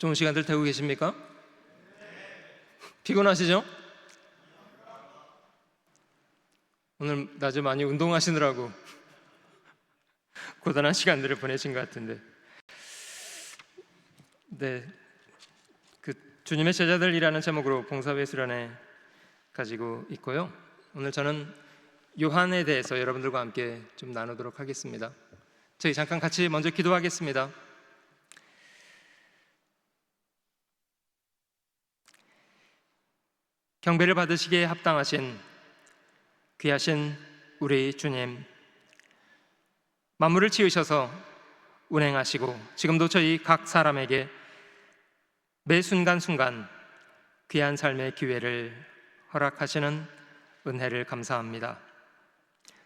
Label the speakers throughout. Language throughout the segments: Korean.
Speaker 1: 좋은 시간들 되고 계십니까? 피곤하시죠? 오늘 낮에 많이 운동하시느라고 고단한 시간들을 보내신 것 같은데, 네, 주님의 제자들이라는 제목으로 봉사회 수련회 가지고 있고요. 오늘 저는 요한에 대해서 여러분들과 함께 좀 나누도록 하겠습니다. 저희 잠깐 같이 먼저 기도하겠습니다. 경배를 받으시기에 합당하신 귀하신 우리 주님, 만물을 지으셔서 운행하시고 지금도 저희 각 사람에게 매 순간순간 귀한 삶의 기회를 허락하시는 은혜를 감사합니다.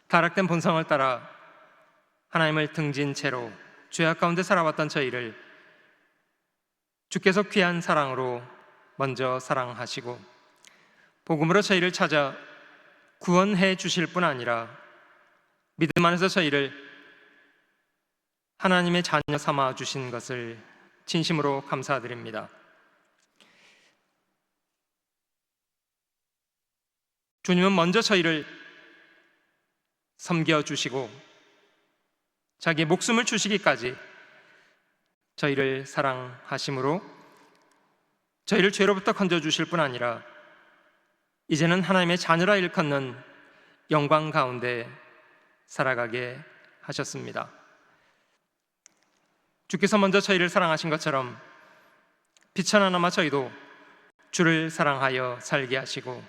Speaker 1: 타락된 본성을 따라 하나님을 등진 채로 죄악 가운데 살아왔던 저희를 주께서 귀한 사랑으로 먼저 사랑하시고 복음으로 저희를 찾아 구원해 주실 뿐 아니라 믿음 안에서 저희를 하나님의 자녀 삼아 주신 것을 진심으로 감사드립니다. 주님은 먼저 저희를 섬겨주시고 자기의 목숨을 주시기까지 저희를 사랑하심으로 저희를 죄로부터 건져주실 뿐 아니라 이제는 하나님의 자녀라 일컫는 영광 가운데 살아가게 하셨습니다. 주께서 먼저 저희를 사랑하신 것처럼 비천하나마 저희도 주를 사랑하여 살게 하시고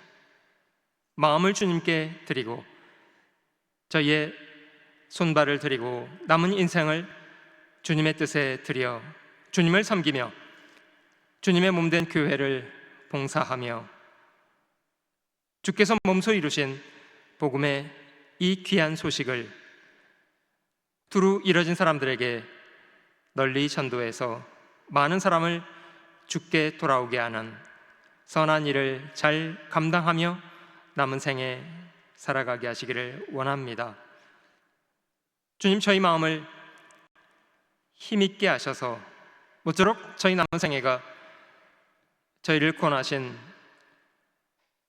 Speaker 1: 마음을 주님께 드리고 저희의 손발을 드리고 남은 인생을 주님의 뜻에 드려 주님을 섬기며 주님의 몸된 교회를 봉사하며 주께서 몸소 이루신 복음의 이 귀한 소식을 두루 이뤄진 사람들에게 널리 전도해서 많은 사람을 주께 돌아오게 하는 선한 일을 잘 감당하며 남은 생에 살아가게 하시기를 원합니다. 주님, 저희 마음을 힘있게 하셔서 모쪼록 저희 남은 생애가 저희를 구원하신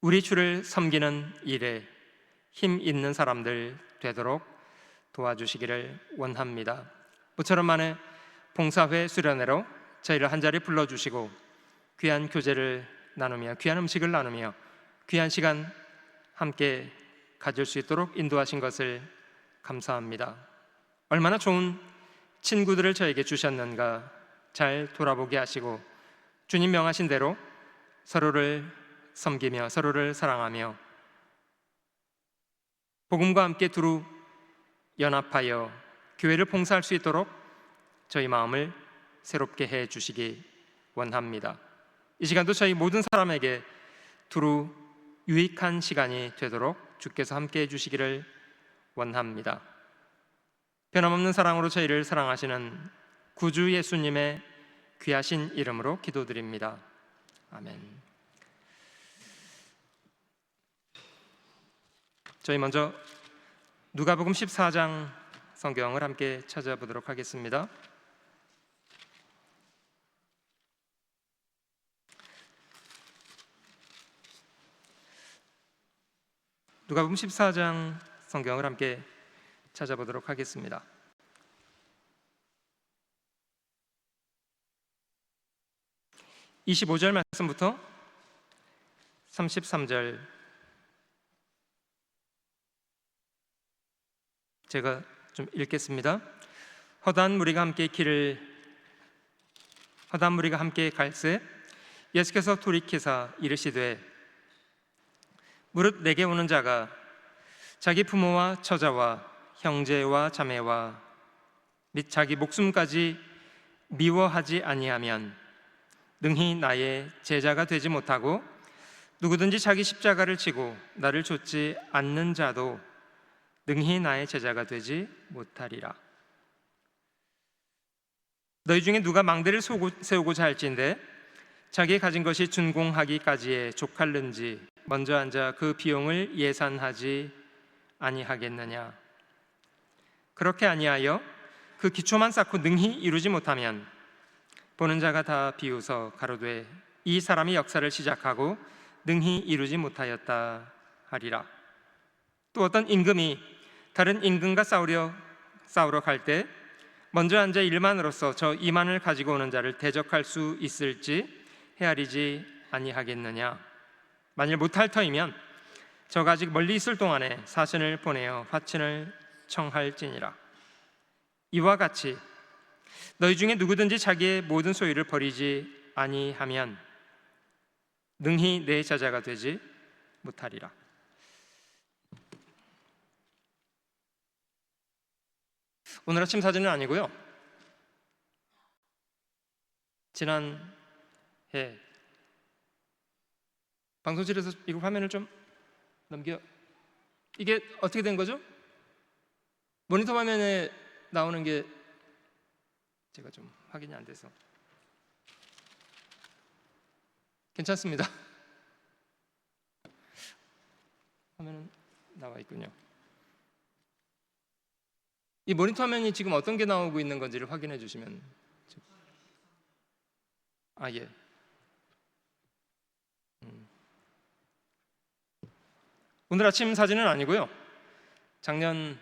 Speaker 1: 우리 주를 섬기는 일에 힘 있는 사람들 되도록 도와주시기를 원합니다. 모처럼 만에 봉사회 수련회로 저희를 한자리 불러주시고 귀한 교제를 나누며 귀한 음식을 나누며 귀한 시간 함께 가질 수 있도록 인도하신 것을 감사합니다. 얼마나 좋은 친구들을 저에게 주셨는가 잘 돌아보게 하시고 주님 명하신 대로 서로를 섬기며 서로를 사랑하며 복음과 함께 두루 연합하여 교회를 봉사할 수 있도록 저희 마음을 새롭게 해 주시기 원합니다. 이 시간도 저희 모든 사람에게 두루 유익한 시간이 되도록 주께서 함께 해주시기를 원합니다. 변함없는 사랑으로 저희를 사랑하시는 구주 예수님의 귀하신 이름으로 기도드립니다. 아멘. 저희 먼저 누가복음 14장 성경을 함께 찾아보도록 하겠습니다. 누가복음 14장 성경을 함께 찾아보도록 하겠습니다. (25절) 말씀부터 33절 제가 좀 읽겠습니다. 허다한 무리가 함께 갈새 예수께서 돌이키사 이르시되 무릇 내게 오는 자가 자기 부모와 처자와 형제와 자매와 및 자기 목숨까지 미워하지 아니하면 능히 나의 제자가 되지 못하고 누구든지 자기 십자가를 지고 나를 좇지 않는 자도 능히 나의 제자가 되지 못하리라. 너희 중에 누가 망대를 세우고자 할진대 자기의 가진 것이 준공하기까지에 족할는지 먼저 앉아 그 비용을 예산하지 아니하겠느냐. 그렇게 아니하여 그 기초만 쌓고 능히 이루지 못하면 보는 자가 다 비웃어 가로되 이 사람이 역사를 시작하고 능히 이루지 못하였다 하리라. 또 어떤 임금이 다른 임금과 싸우러 갈 때 먼저 앉아 일만으로서 저 이만을 가지고 오는 자를 대적할 수 있을지 헤아리지 아니하겠느냐. 만일 못할 터이면 저가 아직 멀리 있을 동안에 사신을 보내어 화친을 청할지니라. 이와 같이 너희 중에 누구든지 자기의 모든 소유를 버리지 아니하면 능히 내 제자가 되지 못하리라. 오늘 아침 사진은 아니고요, 지난해 방송실에서 이거 화면을 좀 넘겨. 이게 어떻게 된 거죠? 모니터 화면에 나오는 게 제가 좀 확인이 안 돼서. 괜찮습니다. 화면은 나와 있군요. 이 모니터 화면이 지금 어떤 게 나오고 있는 건지를 확인해 주시면. 예. 오늘 아침 사진은 아니고요, 작년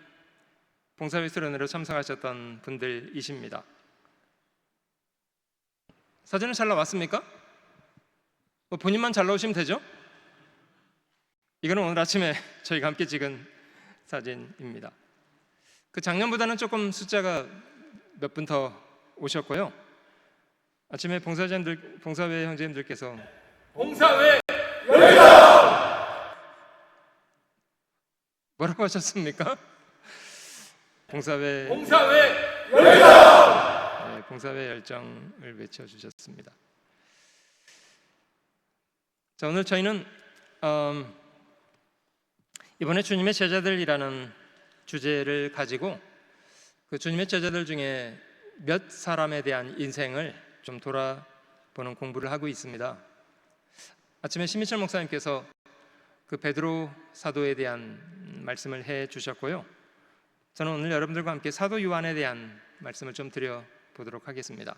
Speaker 1: 봉사회 수련회로 참석하셨던 분들이십니다. 사진은 잘 나왔습니까? 본인만 잘 나오시면 되죠? 이거는 오늘 아침에 저희가 함께 찍은 사진입니다. 그 작년보다는 조금 숫자가 몇 분 더 오셨고요. 아침에 봉사회 형제님들께서 봉사회 열정! 뭐라고 하셨습니까? 봉사회 열정! 네, 봉사회 열정을 외쳐주셨습니다. 자, 오늘 저희는 이번에 주님의 제자들이라는 주제를 가지고 그 주님의 제자들 중에 몇 사람에 대한 인생을 좀 돌아보는 공부를 하고 있습니다. 아침에 신미철 목사님께서 그 베드로 사도에 대한 말씀을 해 주셨고요, 저는 오늘 여러분들과 함께 사도 요한에 대한 말씀을 좀 드려보도록 하겠습니다.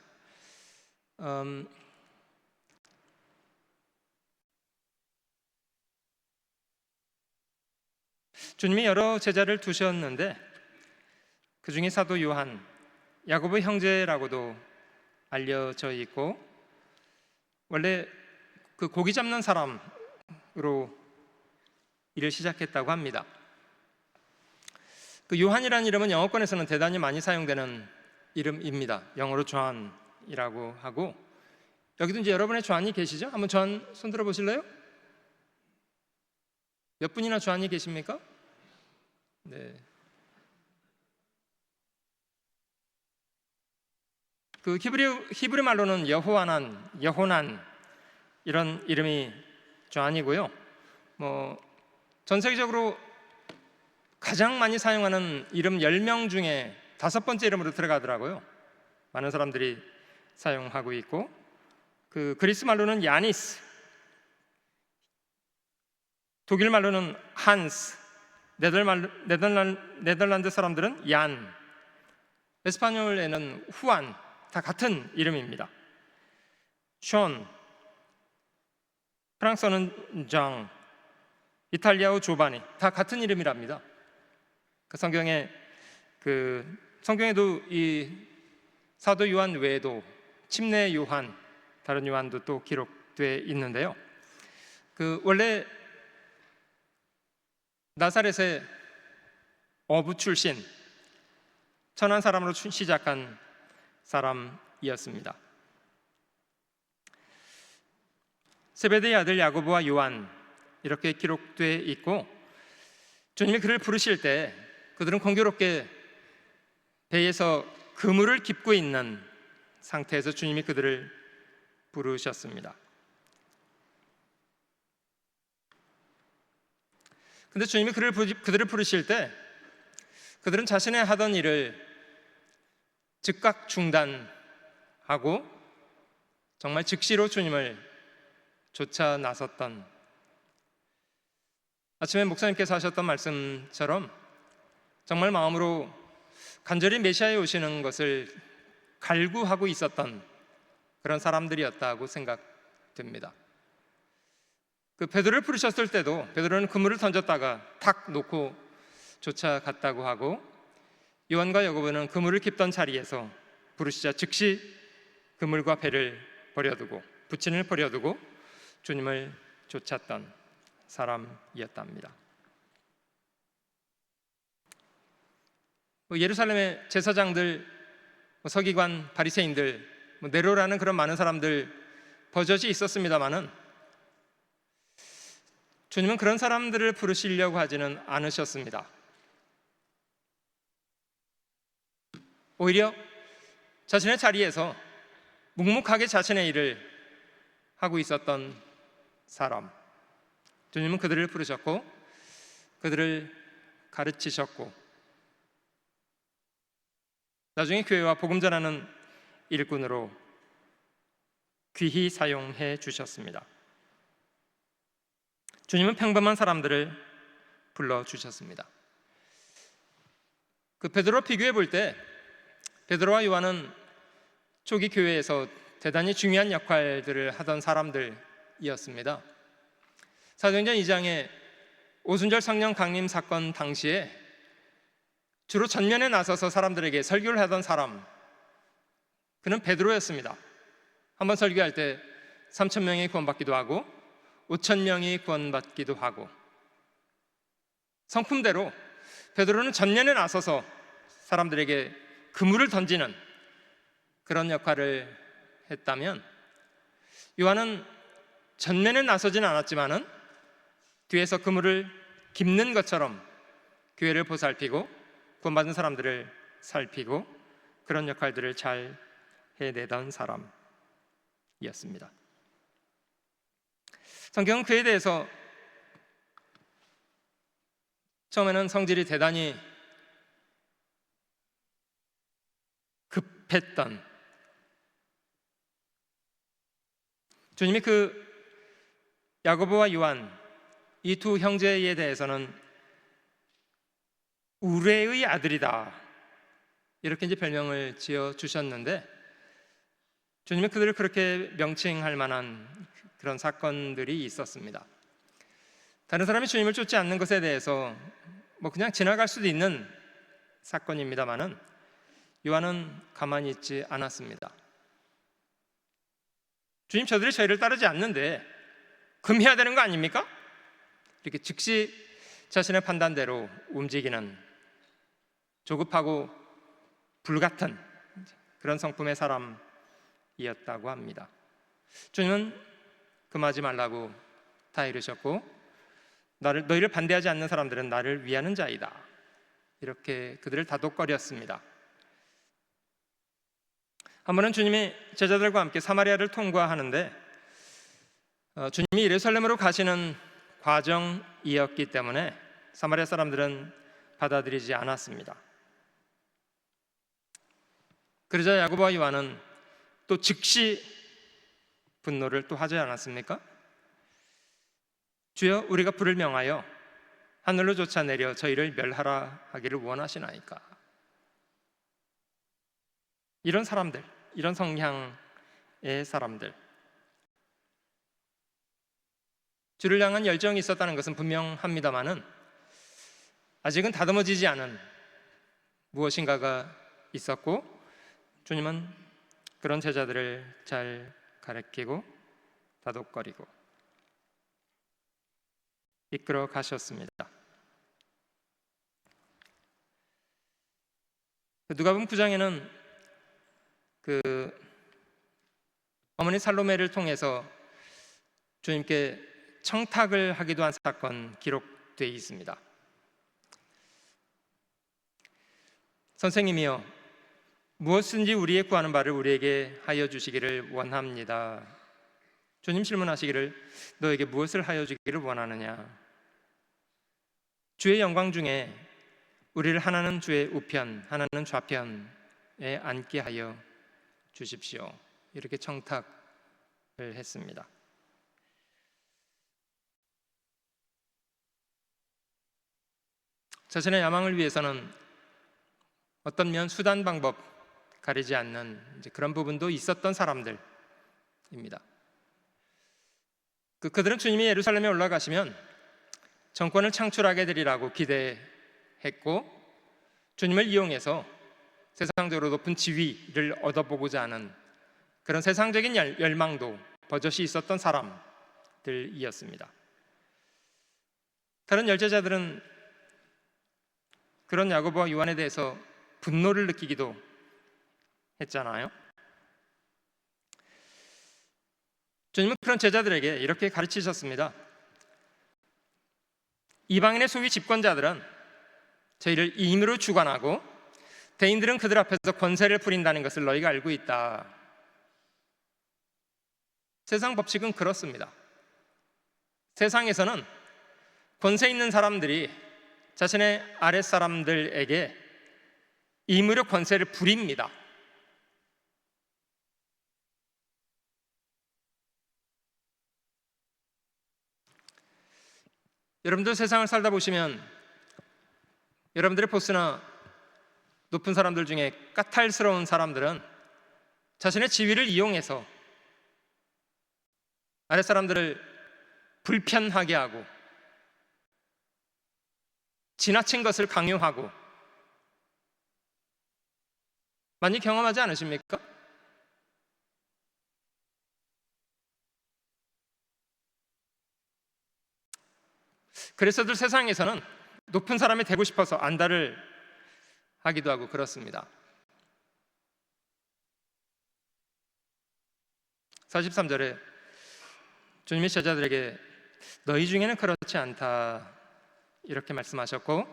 Speaker 1: 주님이 여러 제자를 두셨는데 그 중에 사도 요한, 야고보 형제라고도 알려져 있고, 원래 그 고기 잡는 사람으로 일을 시작했다고 합니다. 그 요한이라는 이름은 영어권에서는 대단히 많이 사용되는 이름입니다. 영어로 존이라고 하고, 여기도 이제 여러분의 존이 계시죠? 한번 존 손 들어 보실래요? 몇 분이나 존이 계십니까? 네. 그 히브리 말로는 여호난 이런 이름이 존이고요. 전 세계적으로 가장 많이 사용하는 이름 10명 중에 5번째 이름으로 들어가더라고요. 많은 사람들이 사용하고 있고, 그 그리스 말로는 야니스, 독일 말로는 한스, 네덜란드 사람들은 얀, 에스파뇰에는 후안, 다 같은 이름입니다. 숀, 프랑스어는 장, 이탈리아어 조바니, 다 같은 이름이랍니다. 그 성경에도 이 사도 요한 외에도 침례 요한, 다른 요한도 또 기록되어 있는데요. 그 원래 나사렛의 어부 출신, 천한 사람으로 시작한 사람이었습니다. 세베대의 아들 야고보와 요한, 이렇게 기록되어 있고, 주님이 그를 부르실 때 그들은 공교롭게 배에서 그물을 깁고 있는 상태에서 주님이 그들을 부르셨습니다. 근데 주님이 그들을 부르실 때 그들은 자신의 하던 일을 즉각 중단하고 정말 즉시로 주님을 쫓아 나섰던, 아침에 목사님께서 하셨던 말씀처럼 정말 마음으로 간절히 메시아에 오시는 것을 갈구하고 있었던 그런 사람들이었다고 생각됩니다. 그 베드로를 부르셨을 때도 베드로는 그물을 던졌다가 탁 놓고 쫓아갔다고 하고, 요한과 야고보는 그물을 깁던 자리에서 부르시자 즉시 그물과 배를 버려두고 부친을 버려두고 주님을 쫓았던 사람이었답니다. 예루살렘의 제사장들, 서기관, 바리새인들, 네로라는 그런 많은 사람들 버젓이 있었습니다마는 주님은 그런 사람들을 부르시려고 하지는 않으셨습니다. 오히려 자신의 자리에서 묵묵하게 자신의 일을 하고 있었던 사람, 주님은 그들을 부르셨고 그들을 가르치셨고 나중에 교회와 복음 전하는 일꾼으로 귀히 사용해 주셨습니다. 주님은 평범한 사람들을 불러주셨습니다. 그 베드로 비교해 볼 때 베드로와 요한은 초기 교회에서 대단히 중요한 역할들을 하던 사람들이었습니다. 사도행전 2장에 오순절 성령 강림 사건 당시에 주로 전면에 나서서 사람들에게 설교를 하던 사람, 그는 베드로였습니다. 한번 설교할 때 3,000명이 구원받기도 하고 5,000명이 구원받기도 하고, 성품대로 베드로는 전면에 나서서 사람들에게 그물을 던지는 그런 역할을 했다면, 요한은 전면에 나서지는 않았지만은 뒤에서 그물을 깁는 것처럼 교회를 보살피고 구원받은 사람들을 살피고 그런 역할들을 잘 해내던 사람이었습니다. 성경은 그에 대해서 처음에는 성질이 대단히 급했던, 주님이 그 야고보와 요한 이 두 형제에 대해서는 우레의 아들이다 이렇게 이제 별명을 지어 주셨는데, 주님이 그들을 그렇게 명칭할 만한 그런 사건들이 있었습니다. 다른 사람이 주님을 쫓지 않는 것에 대해서 그냥 지나갈 수도 있는 사건입니다만은 요한은 가만히 있지 않았습니다. 주님, 저들이 저희를 따르지 않는데 금해야 되는 거 아닙니까? 이렇게 즉시 자신의 판단대로 움직이는 조급하고 불같은 그런 성품의 사람이었다고 합니다. 주님은 금하지 말라고 다 이르셨고, 너희를 반대하지 않는 사람들은 나를 위하는 자이다 이렇게 그들을 다독거렸습니다. 한 번은 주님이 제자들과 함께 사마리아를 통과하는데 주님이 예루살렘으로 가시는 과정이었기 때문에 사마리아 사람들은 받아들이지 않았습니다. 그러자 야고보와 요한은 또 즉시 분노를 또 하지 않았습니까? 주여, 우리가 불을 명하여 하늘로 쫓아내려 저희를 멸하라 하기를 원하시나이까? 이런 사람들, 이런 성향의 사람들, 주를 향한 열정이 있었다는 것은 분명합니다마는 아직은 다듬어지지 않은 무엇인가가 있었고, 주님은 그런 제자들을 잘 가르치고 다독거리고 이끌어 가셨습니다. 누가복음 9장에는 어머니 살로메를 통해서 주님께 청탁을 하기도 한 사건 기록되어 있습니다. 선생님이여, 무엇인지 우리의 구하는 바를 우리에게 하여 주시기를 원합니다. 주님 질문하시기를 너에게 무엇을 하여 주기를 원하느냐? 주의 영광 중에 우리를 하나는 주의 우편, 하나는 좌편에 앉게 하여 주십시오. 이렇게 청탁을 했습니다. 자신의 야망을 위해서는 어떤 면 수단 방법 가리지 않는 그런 부분도 있었던 사람들, 그들은 주님이 예루살렘에 올라가시면 정권을 창출하게 되리라고 기대했고, 주님을 이용해서 세상적으로 높은 지위를 얻어보고자 하는 그런 세상적인 열망도 버젓이 있었던 사람들이었습니다. 다른 열제자들은 그런 야고보와 요한에 대해서 분노를 느끼기도 했잖아요. 주님은 그런 제자들에게 이렇게 가르치셨습니다. 이방인의 소위 집권자들은 저희를 임의로 주관하고 대인들은 그들 앞에서 권세를 부린다는 것을 너희가 알고 있다. 세상 법칙은 그렇습니다. 세상에서는 권세 있는 사람들이 자신의 아랫사람들에게 임의로 권세를 부립니다. 여러분들 세상을 살다 보시면 여러분들의 보스나 높은 사람들 중에 까탈스러운 사람들은 자신의 지위를 이용해서 아랫사람들을 불편하게 하고 지나친 것을 강요하고, 많이 경험하지 않으십니까? 그래서들 세상에서는 높은 사람이 되고 싶어서 안달을 하기도 하고 그렇습니다. 43절에 주님이 제자들에게 너희 중에는 그렇지 않다 이렇게 말씀하셨고,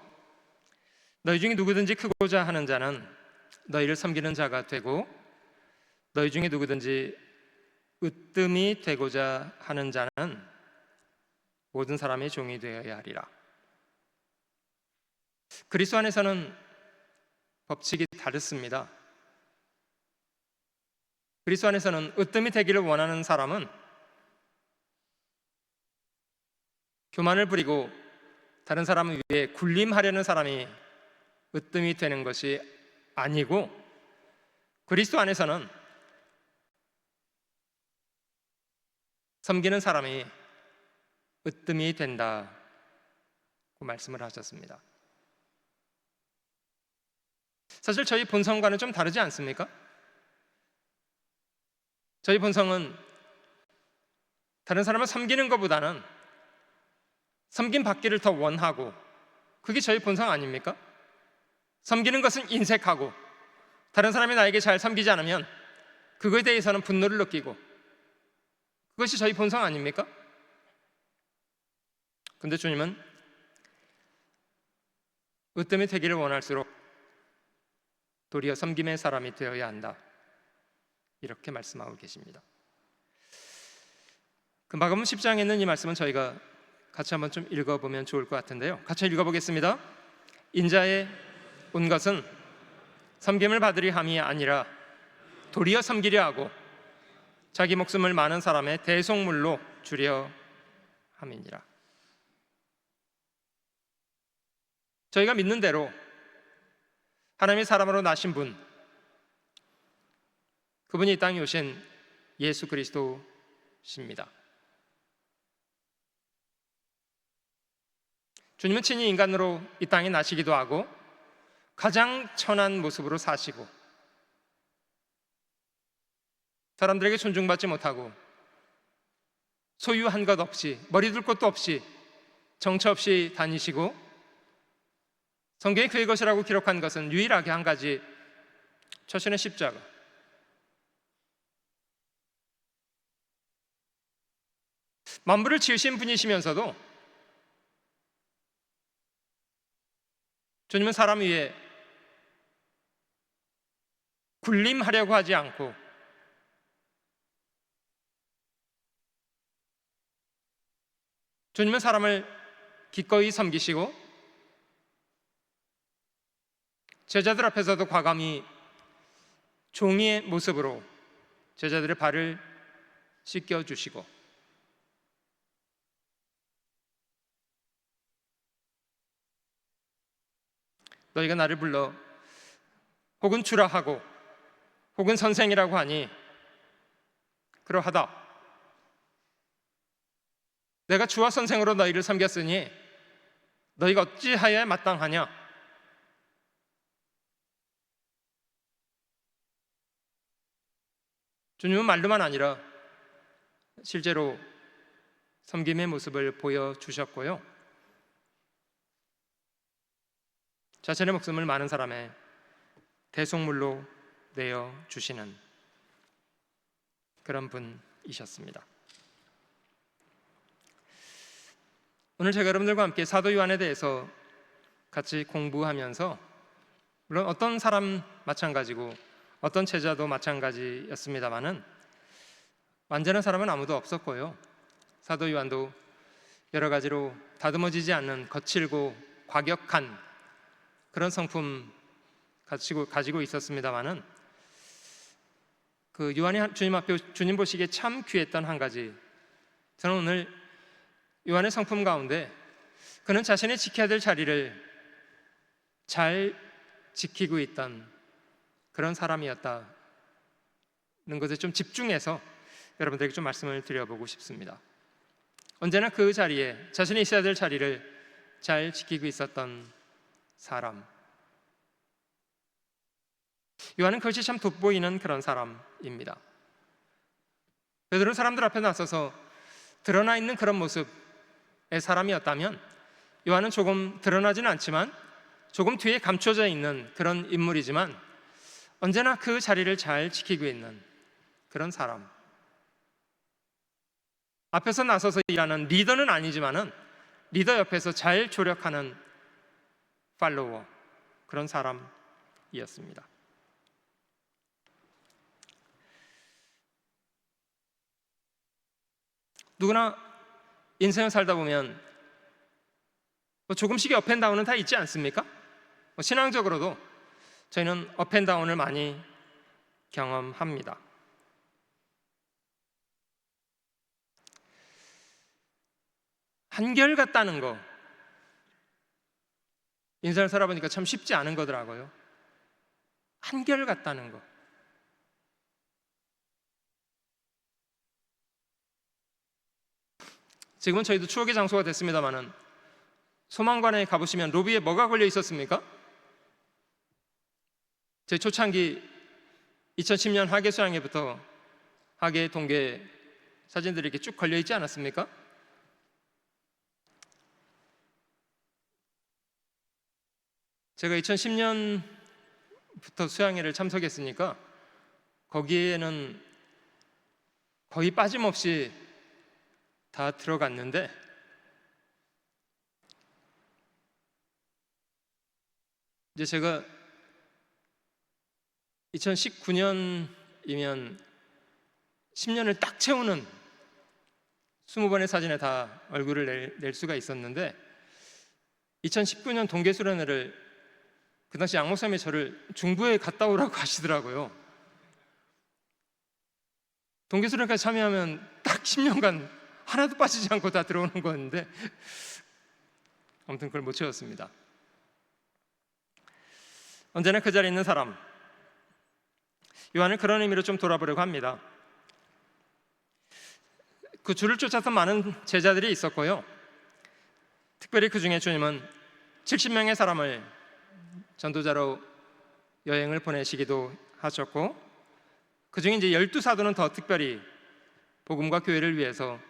Speaker 1: 너희 중에 누구든지 크고자 하는 자는 너희를 섬기는 자가 되고, 너희 중에 누구든지 으뜸이 되고자 하는 자는 모든 사람의 종이 되어야 하리라. 그리스도 안에서는 법칙이 다릅니다. 그리스도 안에서는 으뜸이 되기를 원하는 사람은 교만을 부리고 다른 사람 위에 군림하려는 사람이 으뜸이 되는 것이 아니고, 그리스도 안에서는 섬기는 사람이 으뜸이 된다고 말씀을 하셨습니다. 사실 저희 본성과는 좀 다르지 않습니까? 저희 본성은 다른 사람을 섬기는 것보다는 섬김 받기를 더 원하고, 그게 저희 본성 아닙니까? 섬기는 것은 인색하고, 다른 사람이 나에게 잘 섬기지 않으면 그거에 대해서는 분노를 느끼고, 그것이 저희 본성 아닙니까? 근데 주님은 으뜸이 되기를 원할수록 도리어 섬김의 사람이 되어야 한다 이렇게 말씀하고 계십니다. 그 마가복음 10장에 있는 이 말씀은 저희가 같이 한번 좀 읽어보면 좋을 것 같은데요, 같이 읽어보겠습니다. 인자에 온 것은 섬김을 받으리 함이 아니라 도리어 섬기려 하고 자기 목숨을 많은 사람의 대속물로 주려 함이니라. 저희가 믿는 대로 하나님의 사람으로 나신 분, 그분이 이 땅에 오신 예수 그리스도십니다. 주님은 친히 인간으로 이 땅에 나시기도 하고 가장 천한 모습으로 사시고, 사람들에게 존중받지 못하고 소유한 것 없이, 머리둘 것도 없이 정처 없이 다니시고, 성경이 그의 것이라고 기록한 것은 유일하게 한 가지, 처신의 십자가. 만물을 지으신 분이시면서도 주님은 사람 위에 군림하려고 하지 않고 주님은 사람을 기꺼이 섬기시고 제자들 앞에서도 과감히 종이의 모습으로 제자들의 발을 씻겨주시고, 너희가 나를 불러 혹은 주라 하고 혹은 선생이라고 하니 그러하다. 내가 주와 선생으로 너희를 섬겼으니 너희가 어찌하여야 마땅하냐? 주님은 말로만 아니라 실제로 섬김의 모습을 보여주셨고요, 자신의 목숨을 많은 사람의 대속물로 내어주시는 그런 분이셨습니다. 오늘 제가 여러분들과 함께 사도 요한에 대해서 같이 공부하면서, 물론 어떤 사람 마찬가지고 어떤 제자도 마찬가지였습니다마는 완전한 사람은 아무도 없었고요, 사도 요한도 여러 가지로 다듬어지지 않는 거칠고 과격한 그런 성품 가지고 있었습니다마는, 그 요한이 주님 앞에 주님 보시기에 참 귀했던 한 가지, 저는 오늘 요한의 성품 가운데 그는 자신이 지켜야 될 자리를 잘 지키고 있던 그런 사람이었다는 것에 좀 집중해서 여러분들에게 좀 말씀을 드려보고 싶습니다. 언제나 그 자리에, 자신이 있어야 될 자리를 잘 지키고 있었던 사람, 요한은 그것이 참 돋보이는 그런 사람입니다. 베드로는 사람들 앞에 나서서 드러나 있는 그런 모습의 사람이었다면, 요한은 조금 드러나지는 않지만 조금 뒤에 감춰져 있는 그런 인물이지만 언제나 그 자리를 잘 지키고 있는 그런 사람, 앞에서 나서서 일하는 리더는 아니지만은 리더 옆에서 잘 조력하는 팔로워, 그런 사람이었습니다. 누구나 인생을 살다 보면 조금씩의 업앤다운은 다 있지 않습니까? 신앙적으로도 저희는 업앤다운을 많이 경험합니다. 한결같다는 거, 인생을 살아보니까 참 쉽지 않은 거더라고요. 한결같다는 거. 지금은 저희도 추억의 장소가 됐습니다마는, 소망관에 가보시면 로비에 뭐가 걸려 있었습니까? 제 초창기 2010년 하계 수양회부터 하계 동계 사진들이 이렇게 쭉 걸려 있지 않았습니까? 제가 2010년부터 수양회를 참석했으니까 거기에는 거의 빠짐없이 다 들어갔는데, 이제 제가 2019년이면 10년을 딱 채우는 20번의 사진에 다 얼굴을 낼 수가 있었는데, 2019년 동계수련회를 그 당시 양 목사님이 저를 중부에 갔다 오라고 하시더라고요. 동계수련회까지 참여하면 딱 10년간 하나도 빠지지 않고 다 들어오는 거였는데 아무튼 그걸 못 채웠습니다. 언제나 그 자리에 있는 사람, 요한은 그런 의미로 좀 돌아보려고 합니다. 그 주를 쫓았던 많은 제자들이 있었고요, 특별히 그 중에 주님은 70명의 사람을 전도자로 여행을 보내시기도 하셨고, 그 중에 이제 12사도는 더 특별히 복음과 교회를 위해서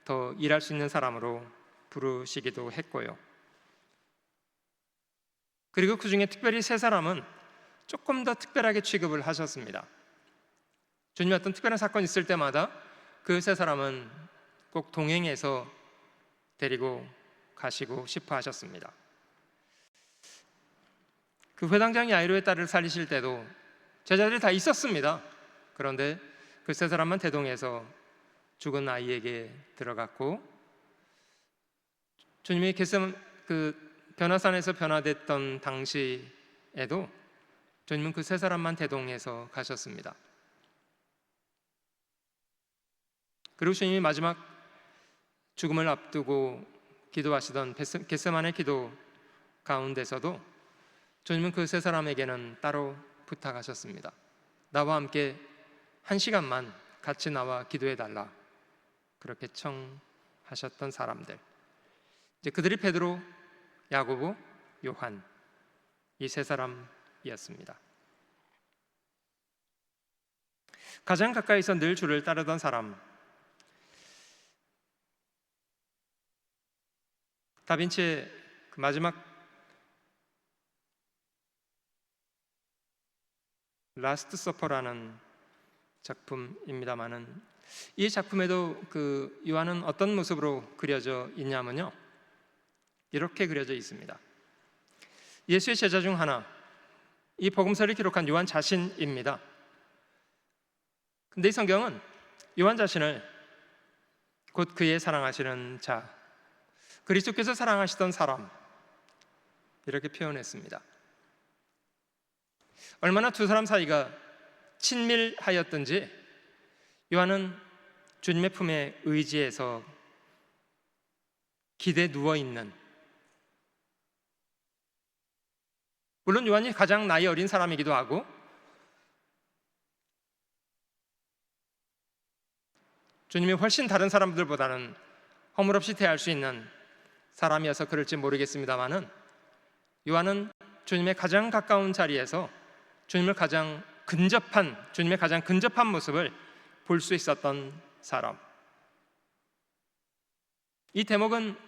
Speaker 1: 더 일할 수 있는 사람으로 부르시기도 했고요. 그리고 그 중에 특별히 3사람은 조금 더 특별하게 취급을 하셨습니다. 주님이 어떤 특별한 사건이 있을 때마다 그 3사람은 꼭 동행해서 데리고 가시고 싶어 하셨습니다. 그 회당장 야이로의 딸을 살리실 때도 제자들이 다 있었습니다. 그런데 그 3사람만 대동해서 죽은 아이에게 들어갔고, 주님이 그 변화산에서 변화됐던 당시에도 주님은 그 3사람만 대동해서 가셨습니다. 그리고 주님이 마지막 죽음을 앞두고 기도하시던 겟세마네 기도 가운데서도 주님은 그 3사람에게는 따로 부탁하셨습니다. 나와 함께 1시간만 같이 나와 기도해 달라 그렇게 청하셨던 사람들, 이제 그들이 베드로, 야고보, 요한, 이 세 사람이었습니다. 가장 가까이서 늘 주를 따르던 사람, 다빈치의 그 마지막 라스트 서퍼라는 작품입니다마는, 이 작품에도 그 요한은 어떤 모습으로 그려져 있냐면요, 이렇게 그려져 있습니다. 예수의 제자 중 하나, 이 복음서를 기록한 요한 자신입니다. 근데 이 성경은 요한 자신을 곧 그의 사랑하시는 자, 그리스도께서 사랑하시던 사람, 이렇게 표현했습니다. 얼마나 두 사람 사이가 친밀하였던지 요한은 주님의 품에 의지해서 기대 누워있는, 물론 요한이 가장 나이 어린 사람이기도 하고 주님이 훨씬 다른 사람들보다는 허물없이 대할 수 있는 사람이어서 그럴지 모르겠습니다만은, 요한은 주님의 가장 가까운 자리에서 주님의 가장 근접한 모습을 볼 수 있었던 사람. 이 대목은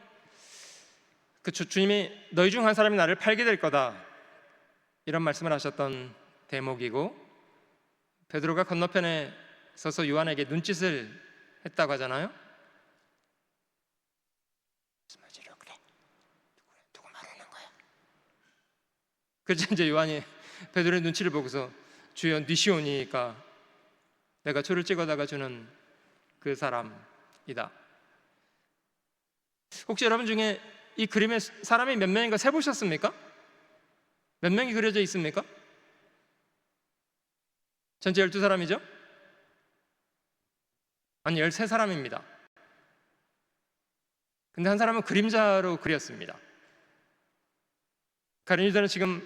Speaker 1: 그 주님이 너희 중 한 사람이 나를 팔게 될 거다, 이런 말씀을 하셨던 대목이고, 베드로가 건너편에 서서 요한에게 눈짓을 했다고 하잖아요. 그래, 누구 말하는 거야? 그래서 이제 요한이 베드로의 눈치를 보고서 주여 니시오니까 내가 초를 찍어다가 주는 그 사람이다. 혹시 여러분 중에 이 그림에 사람이 몇 명인가 세보셨습니까? 몇 명이 그려져 있습니까? 전체 12사람이죠? 아니 13사람입니다. 근데 한 사람은 그림자로 그렸습니다. 가룟 유다는 지금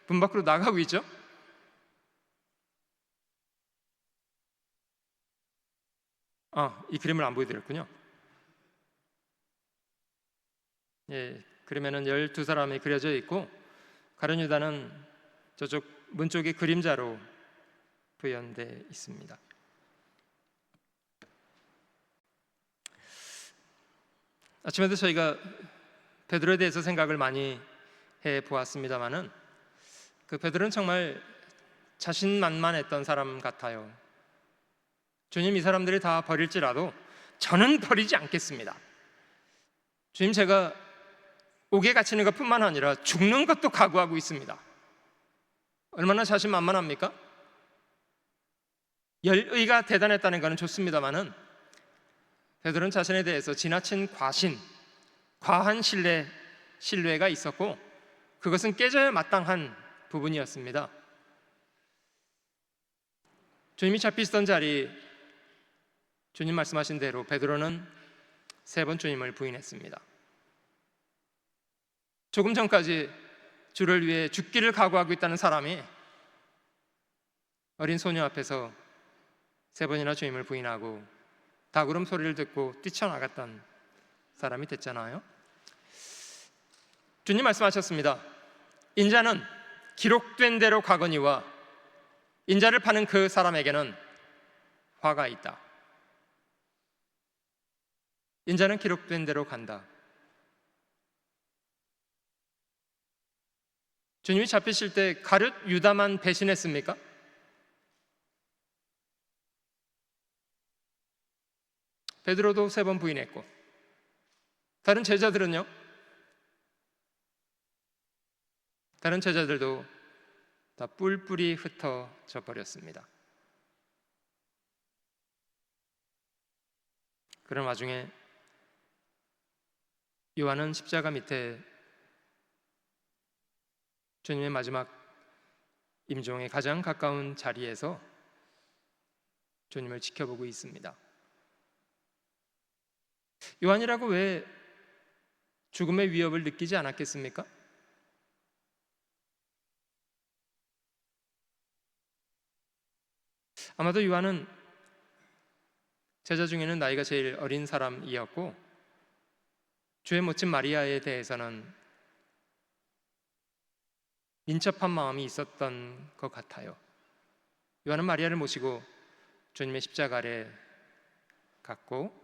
Speaker 1: 문 밖으로 나가고 있죠? 이 그림을 안 보여드렸군요. 예, 그림에는 12사람이 그려져 있고 가룟 유다는 저쪽 문 쪽의 그림자로 표현되어 있습니다. 아침에도 저희가 베드로에 대해서 생각을 많이 해보았습니다마는, 그 베드로는 정말 자신만만했던 사람 같아요. 주님, 이 사람들이 다 버릴지라도 저는 버리지 않겠습니다. 주님, 제가 옥에 갇히는 것뿐만 아니라 죽는 것도 각오하고 있습니다. 얼마나 자신만만합니까? 열의가 대단했다는 것은 좋습니다마는, 베드로는 자신에 대해서 지나친 과한 신뢰가 있었고, 그것은 깨져야 마땅한 부분이었습니다. 주님이 잡히시던 자리, 주님 말씀하신 대로 베드로는 3번 주님을 부인했습니다. 조금 전까지 주를 위해 죽기를 각오하고 있다는 사람이 어린 소녀 앞에서 3번이나 주님을 부인하고 닭울음 소리를 듣고 뛰쳐나갔던 사람이 됐잖아요. 주님 말씀하셨습니다. 인자는 기록된 대로 가거니와 인자를 파는 그 사람에게는 화가 있다. 인자는 기록된 대로 간다. 주님이 잡히실 때 가룟 유다만 배신했습니까? 베드로도 3번 부인했고, 다른 제자들은요? 다른 제자들도 다 뿔뿔이 흩어져 버렸습니다. 그런 와중에 요한은 십자가 밑에 주님의 마지막 임종에 가장 가까운 자리에서 주님을 지켜보고 있습니다. 요한이라고 왜 죽음의 위협을 느끼지 않았겠습니까? 아마도 요한은 제자 중에는 나이가 제일 어린 사람이었고 주의 모친 마리아에 대해서는 민첩한 마음이 있었던 것 같아요. 요한은 마리아를 모시고 주님의 십자가 아래 갔고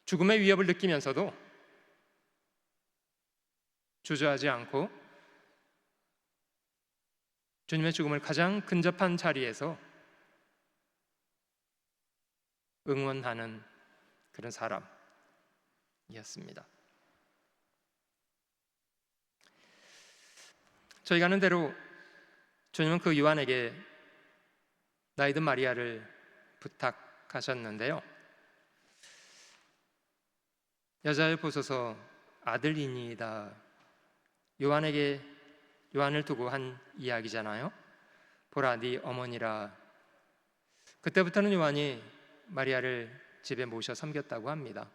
Speaker 1: 죽음의 위협을 느끼면서도 주저하지 않고 주님의 죽음을 가장 근접한 자리에서 응원하는 그런 사람이었습니다. 저희가 아는 대로 주님은 그 요한에게 나이든 마리아를 부탁하셨는데요. 여자여 보소서 아들이니이다. 요한을 두고 한 이야기잖아요. 보라 네 어머니라. 그때부터는 요한이 마리아를 집에 모셔 섬겼다고 합니다.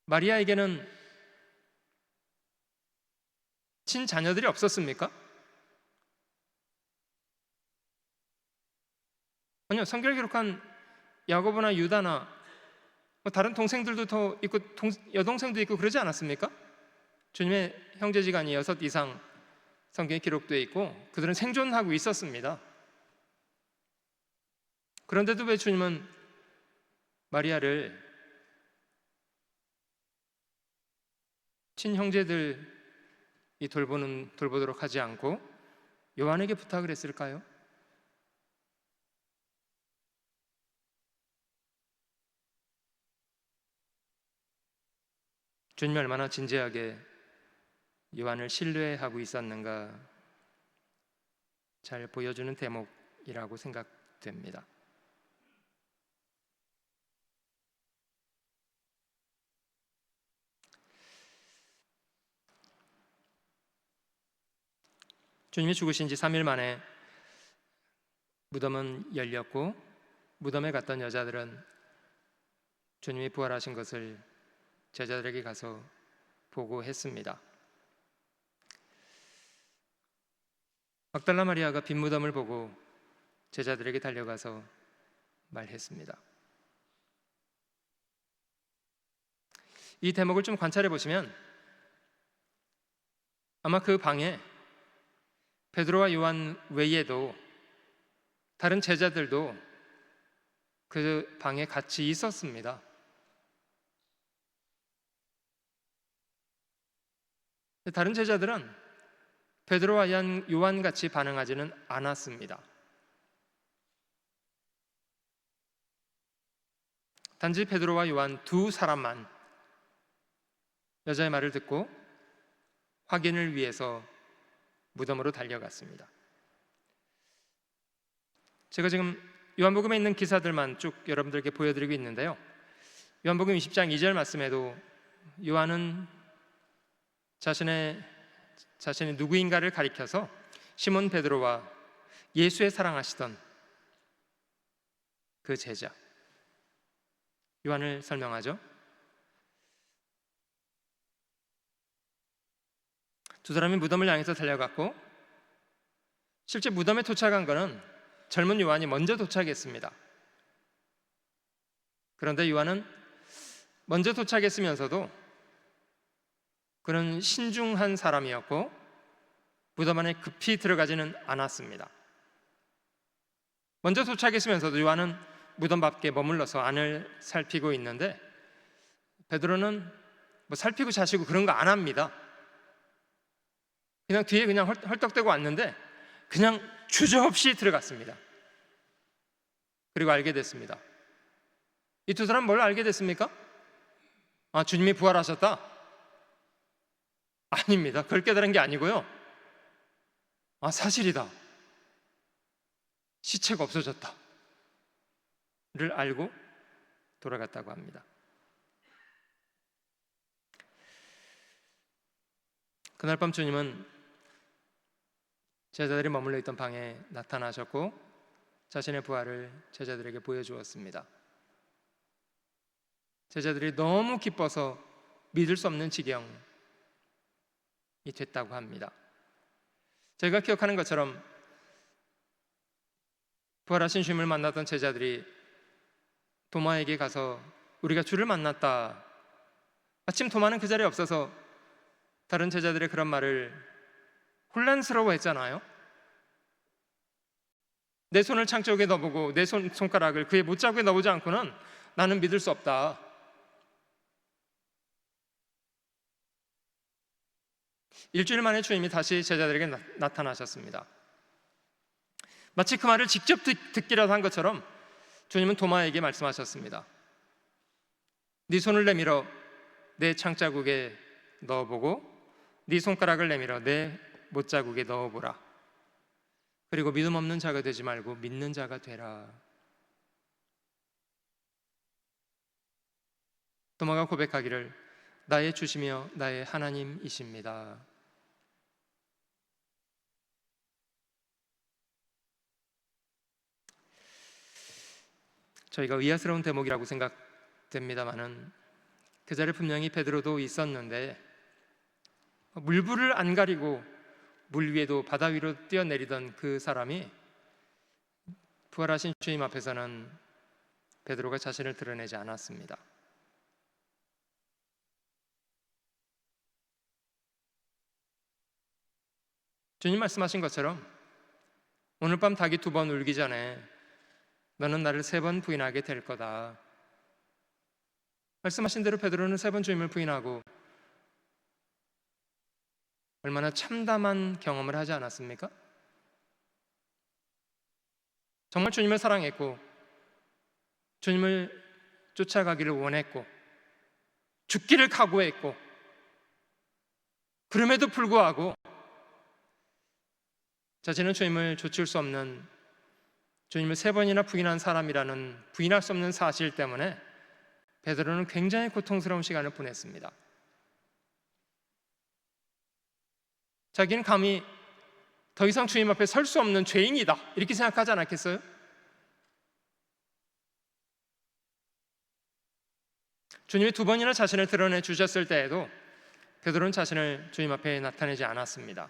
Speaker 1: 마리아에게는 친자녀들이 없었습니까? 아니요. 성경을 기록한 야고보나 유다나 다른 동생들도 더 있고 여동생도 있고 그러지 않았습니까? 주님의 형제지간이 6 이상 성경에 기록되어 있고 그들은 생존하고 있었습니다. 그런데도 왜 주님은 마리아를 친형제들이 돌보도록 하지 않고 요한에게 부탁을 했을까요? 주님이 얼마나 진지하게 요한을 신뢰하고 있었는가 잘 보여주는 대목이라고 생각됩니다. 주님이 죽으신 지 3일 만에 무덤은 열렸고 무덤에 갔던 여자들은 주님이 부활하신 것을 제자들에게 가서 보고했습니다. 막달라 마리아가 빈 무덤을 보고 제자들에게 달려가서 말했습니다. 이 대목을 좀 관찰해 보시면 아마 그 방에 베드로와 요한 외에도 다른 제자들도 그 방에 같이 있었습니다. 다른 제자들은 베드로와 요한 같이 반응하지는 않았습니다. 단지 베드로와 요한 2사람만 여자의 말을 듣고 확인을 위해서 무덤으로 달려갔습니다. 제가 지금 요한복음에 있는 기사들만 쭉 여러분들께 보여드리고 있는데요. 요한복음 20장 2절 말씀에도 요한은 자신이 누구인가를 가리켜서 시몬 베드로와 예수의 사랑하시던 그 제자 요한을 설명하죠. 두 사람이 무덤을 향해서 달려갔고 실제 무덤에 도착한 것은 젊은 요한이 먼저 도착했습니다. 그런데 요한은 먼저 도착했으면서도 그는 신중한 사람이었고 무덤 안에 급히 들어가지는 않았습니다. 먼저 도착했으면서도 요한은 무덤 밖에 머물러서 안을 살피고 있는데 베드로는 살피고 자시고 그런 거 안 합니다. 그냥 뒤에 그냥 헐떡대고 왔는데 그냥 주저없이 들어갔습니다. 그리고 알게 됐습니다. 이 2사람 뭘 알게 됐습니까? 주님이 부활하셨다? 아닙니다. 그걸 깨달은 게 아니고요. 사실이다. 시체가 없어졌다. 를 알고 돌아갔다고 합니다. 그날 밤 주님은 제자들이 머물러 있던 방에 나타나셨고 자신의 부활을 제자들에게 보여주었습니다. 제자들이 너무 기뻐서 믿을 수 없는 지경이 됐다고 합니다. 저희가 기억하는 것처럼 부활하신 주님을 만났던 제자들이 도마에게 가서 우리가 주를 만났다, 마침 도마는 그 자리에 없어서 다른 제자들의 그런 말을 혼란스러워했잖아요. 내 손을 창자국에 넣어보고 내 손가락을 그의 못자국에 넣어보지 않고는 나는 믿을 수 없다. 일주일 만에 주님이 다시 제자들에게 나타나셨습니다. 마치 그 말을 직접 듣기라도 한 것처럼 주님은 도마에게 말씀하셨습니다. 네 손을 내밀어 내 창자국에 넣어보고 네 손가락을 내밀어 내 못자국에 넣어보라. 그리고 믿음 없는 자가 되지 말고 믿는 자가 되라. 도마가 고백하기를 나의 주시며 나의 하나님이십니다. 저희가 의아스러운 대목이라고 생각됩니다마는 그 자리에 분명히 베드로도 있었는데 물불을 안 가리고 물 위에도 바다 위로 뛰어내리던 그 사람이 부활하신 주님 앞에서는 베드로가 자신을 드러내지 않았습니다. 주님 말씀하신 것처럼 오늘 밤 닭이 2번 울기 전에 너는 나를 3번 부인하게 될 거다. 말씀하신 대로 베드로는 3번 주님을 부인하고 얼마나 참담한 경험을 하지 않았습니까? 정말 주님을 사랑했고 주님을 쫓아가기를 원했고 죽기를 각오했고 그럼에도 불구하고 자신은 주님을 좇을 수 없는, 주님을 3번이나 부인한 사람이라는 부인할 수 없는 사실 때문에 베드로는 굉장히 고통스러운 시간을 보냈습니다. 자기는 감히 더 이상 주님 앞에 설 수 없는 죄인이다 이렇게 생각하지 않았겠어요? 주님이 2번이나 자신을 드러내 주셨을 때에도 베드로는 자신을 주님 앞에 나타내지 않았습니다.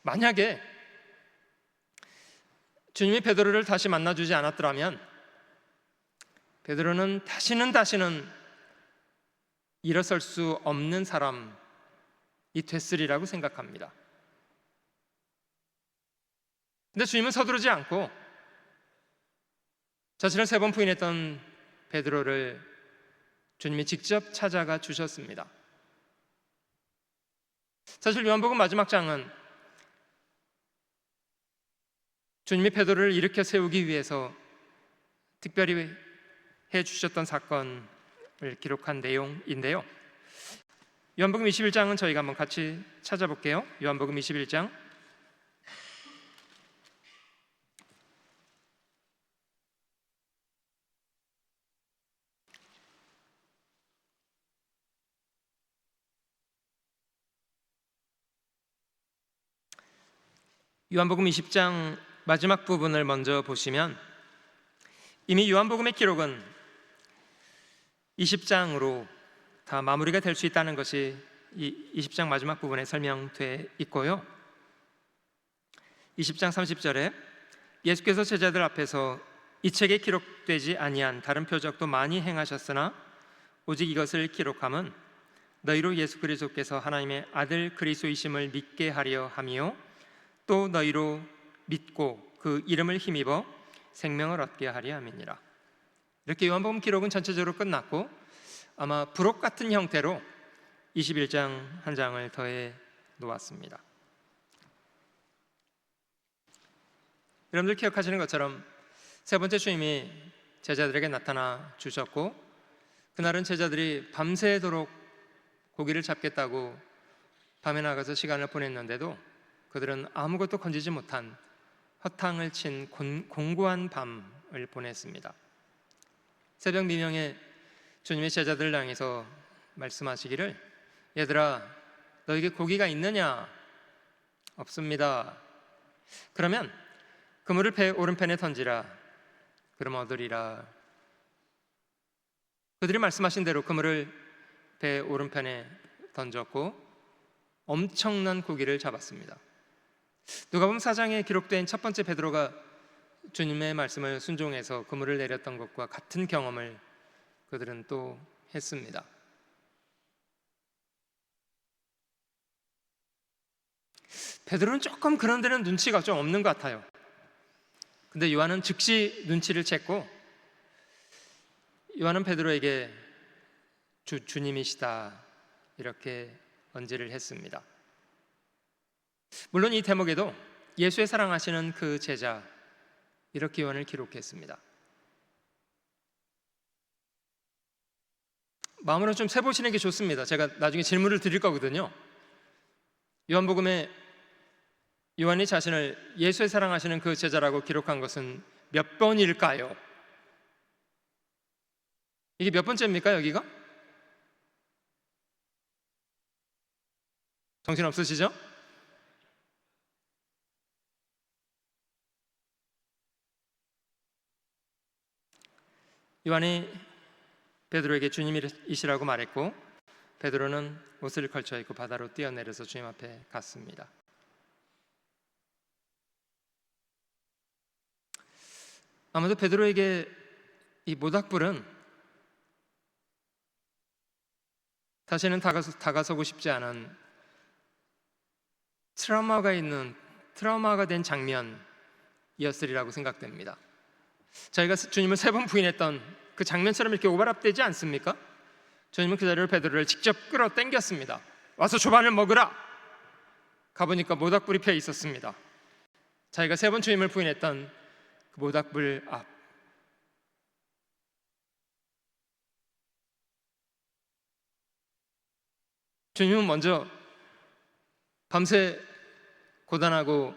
Speaker 1: 만약에 주님이 베드로를 다시 만나주지 않았더라면 베드로는 다시는 일어설 수 없는 사람이 됐으리라고 생각합니다. 근데 주님은 서두르지 않고 자신을 3번 부인했던 베드로를 주님이 직접 찾아가 주셨습니다. 사실 요한복음 마지막 장은 주님이 베드로를 일으켜 세우기 위해서 특별히 해주셨던 사건을 기록한 내용인데요, 요한복음 21장은 저희가 한번 같이 찾아볼게요. 요한복음 21장 요한복음 20장 마지막 부분을 먼저 보시면 이미 요한복음의 기록은 20장으로 다 마무리가 될 수 있다는 것이 이 20장 마지막 부분에 설명돼 있고요, 20장 30절에 예수께서 제자들 앞에서 이 책에 기록되지 아니한 다른 표적도 많이 행하셨으나 오직 이것을 기록함은 너희로 예수 그리스도께서 하나님의 아들 그리스도이심을 믿게 하려 함이요 또 너희로 믿고 그 이름을 힘입어 생명을 얻게 하려 함이니라. 이렇게 요한복음 기록은 전체적으로 끝났고 아마 부록 같은 형태로 21장 한 장을 더해 놓았습니다. 여러분들 기억하시는 것처럼 3번째 주님이 제자들에게 나타나 주셨고 그날은 제자들이 밤새도록 고기를 잡겠다고 밤에 나가서 시간을 보냈는데도 그들은 아무것도 건지지 못한 허탕을 친 공고한 밤을 보냈습니다. 새벽 미명에 주님의 제자들을 향해서 말씀하시기를 얘들아 너에게 고기가 있느냐? 없습니다. 그러면 그물을 배 오른편에 던지라. 그럼 얻으리라. 그들이 말씀하신 대로 그물을 배 오른편에 던졌고 엄청난 고기를 잡았습니다. 누가복음 4장에 기록된 첫 번째 베드로가 주님의 말씀을 순종해서 그물을 내렸던 것과 같은 경험을 그들은 또 했습니다. 베드로는 조금 그런 데는 눈치가 좀 없는 것 같아요. 근데 요한은 즉시 눈치를 챘고, 요한은 베드로에게 주님이시다 이렇게 언지를 했습니다. 물론 이 대목에도 예수의 사랑하시는 그 제자 이렇게 요한을 기록했습니다. 마음으로 좀 세보시는 게 좋습니다. 제가 나중에 질문을 드릴 거거든요. 요한복음에 요한이 자신을 예수의 사랑하시는 그 제자라고 기록한 것은 몇 번일까요? 이게 몇 번째입니까, 여기가? 정신 없으시죠? 요한이 베드로에게 주님이시라고 말했고, 베드로는 옷을 걸쳐 입고 바다로 뛰어내려서 주님 앞에 갔습니다. 아마도 베드로에게 이 모닥불은 다시는 다가서고 싶지 않은 트라우마가 된 장면이었으리라고 생각됩니다. 저희가 주님을 3번 부인했던 그 장면처럼 이렇게 오버랩되지 않습니까? 주님은 그 자리로 베드로를 직접 끌어당겼습니다. 와서 조반을 먹으라. 가보니까 모닥불이 펴 있었습니다. 자기가 3번 주님을 부인했던 그 모닥불 앞, 주님은 먼저 밤새 고단하고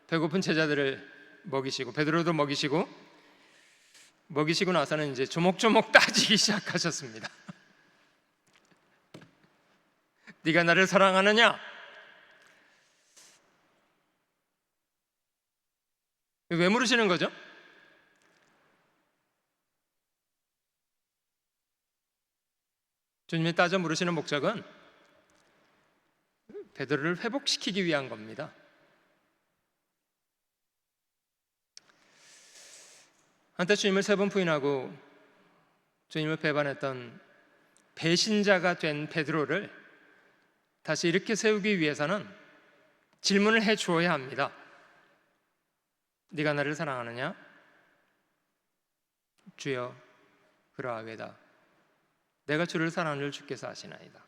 Speaker 1: 배고픈 제자들을 먹이시고 베드로도 먹이시고 나서는 이제 조목조목 따지기 시작하셨습니다. 네가 나를 사랑하느냐? 왜 물으시는 거죠? 주님이 따져 물으시는 목적은 베드로를 회복시키기 위한 겁니다. 한때 주님을 3번 부인하고 주님을 배반했던 배신자가 된 베드로를 다시 일으켜 세우기 위해서는 질문을 해 주어야 합니다. 네가 나를 사랑하느냐? 주여 그러하외다. 내가 주를 사랑하는 줄 주께서 아시나이다.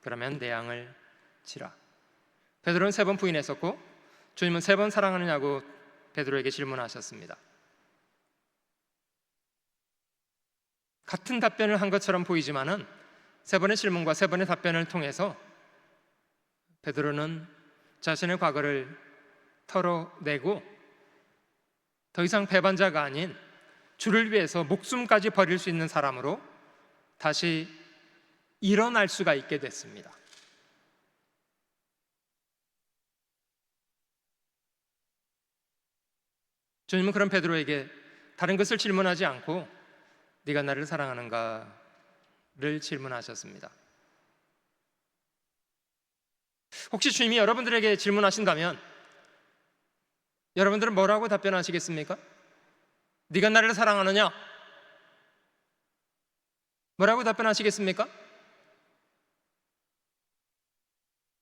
Speaker 1: 그러면 내 양을 치라. 베드로는 3번 부인했었고 주님은 3번 사랑하느냐고 베드로에게 질문하셨습니다. 같은 답변을 한 것처럼 보이지만은 3번의 질문과 3번의 답변을 통해서 베드로는 자신의 과거를 털어내고 더 이상 배반자가 아닌 주를 위해서 목숨까지 버릴 수 있는 사람으로 다시 일어날 수가 있게 됐습니다. 주님은 그런 베드로에게 다른 것을 질문하지 않고 네가 나를 사랑하는가를 질문하셨습니다. 혹시 주님이 여러분들에게 질문하신다면 여러분들은 뭐라고 답변하시겠습니까? 네가 나를 사랑하느냐? 뭐라고 답변하시겠습니까?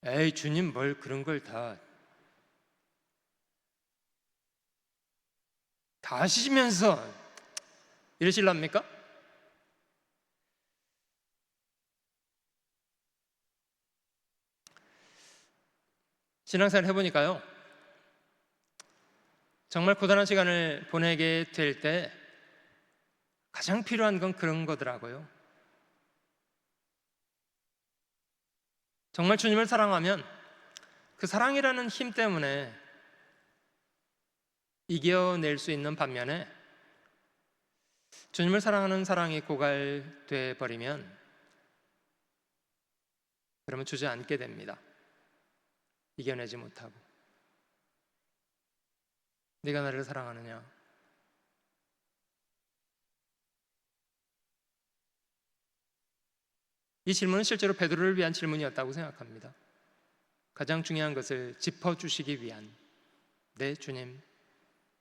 Speaker 1: 에이, 주님 뭘 그런 걸 다 아시면서 이러실랍니까? 신앙생활 해보니까요, 정말 고단한 시간을 보내게 될 때 가장 필요한 건 그런 거더라고요. 정말 주님을 사랑하면 그 사랑이라는 힘 때문에 이겨낼 수 있는 반면에 주님을 사랑하는 사랑이 고갈돼 버리면 그러면 주저앉게 됩니다. 이겨내지 못하고. 네가 나를 사랑하느냐? 이 질문은 실제로 베드로를 위한 질문이었다고 생각합니다. 가장 중요한 것을 짚어주시기 위한, 네 주님,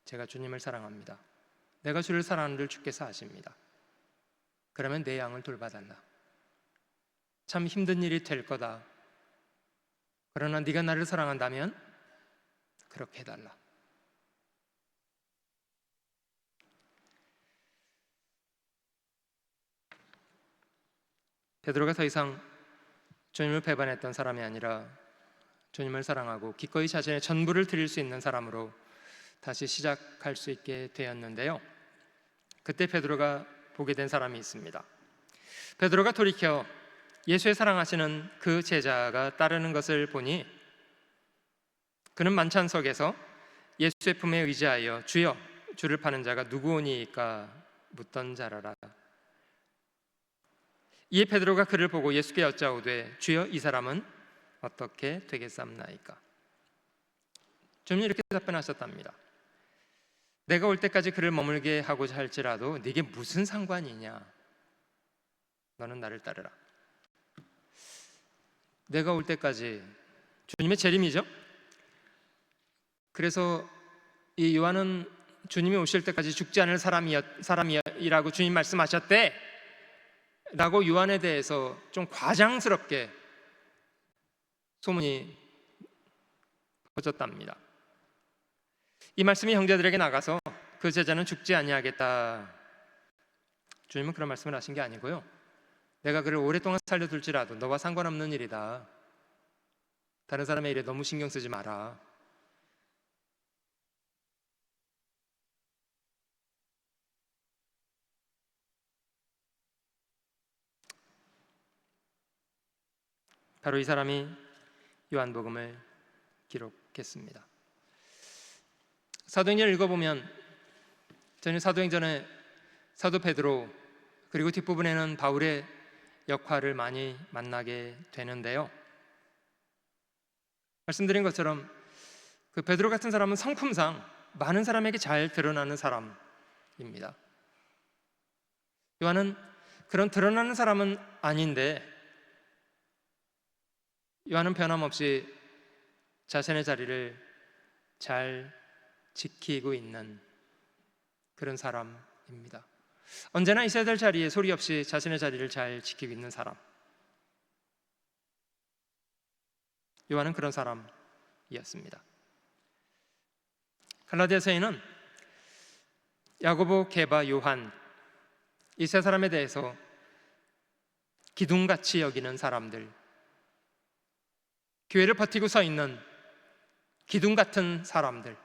Speaker 1: 제가 주님을 사랑합니다. 내가 주를 사랑하는 줄 주께서 아십니다. 그러면 내 양을 돌봐달라. 참 힘든 일이 될 거다. 그러나 네가 나를 사랑한다면 그렇게 해달라. 베드로가 더 이상 주님을 배반했던 사람이 아니라 주님을 사랑하고 기꺼이 자신의 전부를 드릴 수 있는 사람으로 다시 시작할 수 있게 되었는데요. 그때 베드로가 보게 된 사람이 있습니다. 베드로가 돌이켜 예수의 사랑하시는 그 제자가 따르는 것을 보니 그는 만찬석에서 예수의 품에 의지하여 주여, 주를 파는 자가 누구오니까 묻던 자라라. 이에 베드로가 그를 보고 예수께 여짜오되 주여, 이 사람은 어떻게 되겠사옵나이까? 주님이 이렇게 답변하셨답니다. 내가 올 때까지 그를 머물게 하고자 할지라도 네게 무슨 상관이냐? 너는 나를 따르라. 내가 올 때까지, 주님의 재림이죠. 그래서 이 요한은 주님이 오실 때까지 죽지 않을 사람이라고 주님 말씀하셨대 라고 요한에 대해서 좀 과장스럽게 소문이 퍼졌답니다. 이 말씀이 형제들에게 나가서 그 제자는 죽지 아니하겠다, 주님은 그런 말씀을 하신 게 아니고요, 내가 그를 오랫동안 살려둘지라도 너와 상관없는 일이다. 다른 사람의 일에 너무 신경 쓰지 마라. 바로 이 사람이 요한복음을 기록했습니다. 사도행전을 읽어보면 저는 사도행전에 사도 베드로 그리고 뒷부분에는 바울의 역할을 많이 만나게 되는데요, 말씀드린 것처럼 그 베드로 같은 사람은 성품상 많은 사람에게 잘 드러나는 사람입니다. 요한은 그런 드러나는 사람은 아닌데 요한은 변함없이 자신의 자리를 잘 지키고 있는 그런 사람입니다. 언제나 있어야 될 자리에 소리 없이 자신의 자리를 잘 지키고 있는 사람, 요한은 그런 사람이었습니다. 갈라디아서에는 야고보, 게바, 요한, 이 세 사람에 대해서 기둥같이 여기는 사람들, 교회를 버티고 서 있는 기둥 같은 사람들,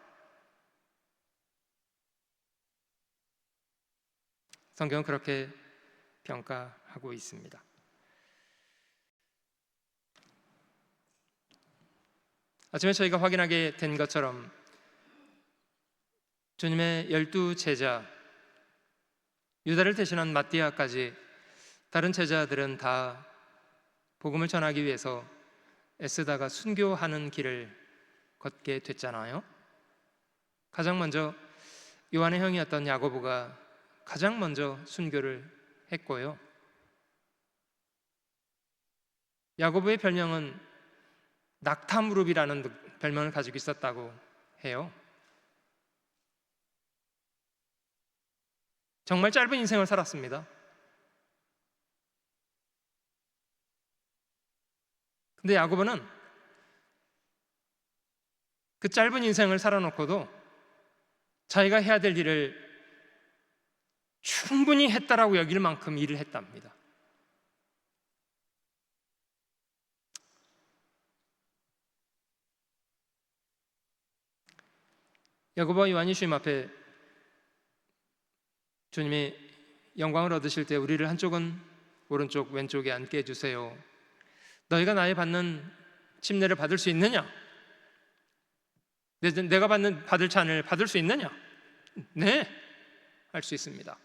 Speaker 1: 성경은 그렇게 평가하고 있습니다. 아침에 저희가 확인하게 된 것처럼 주님의 12 제자, 유다를 대신한 마띠아까지 다른 제자들은 다 복음을 전하기 위해서 애쓰다가 순교하는 길을 걷게 됐잖아요. 가장 먼저 요한의 형이었던 야고보가 가장 먼저 순교를 했고요, 야고보의 별명은 낙타무릎이라는 별명을 가지고 있었다고 해요. 정말 짧은 인생을 살았습니다. 근데 야고보는 그 짧은 인생을 살아놓고도 자기가 해야 될 일을 충분히 했다라고 여길 만큼 일을 했답니다. 야고보와 요한이 주님 앞에 주님이 영광을 얻으실 때 우리를 한쪽은 오른쪽 왼쪽에 앉게 해주세요. 너희가 나의 받는 침례를 받을 수 있느냐? 내가 받을 잔을 받을 수 있느냐? 네, 할 수 있습니다.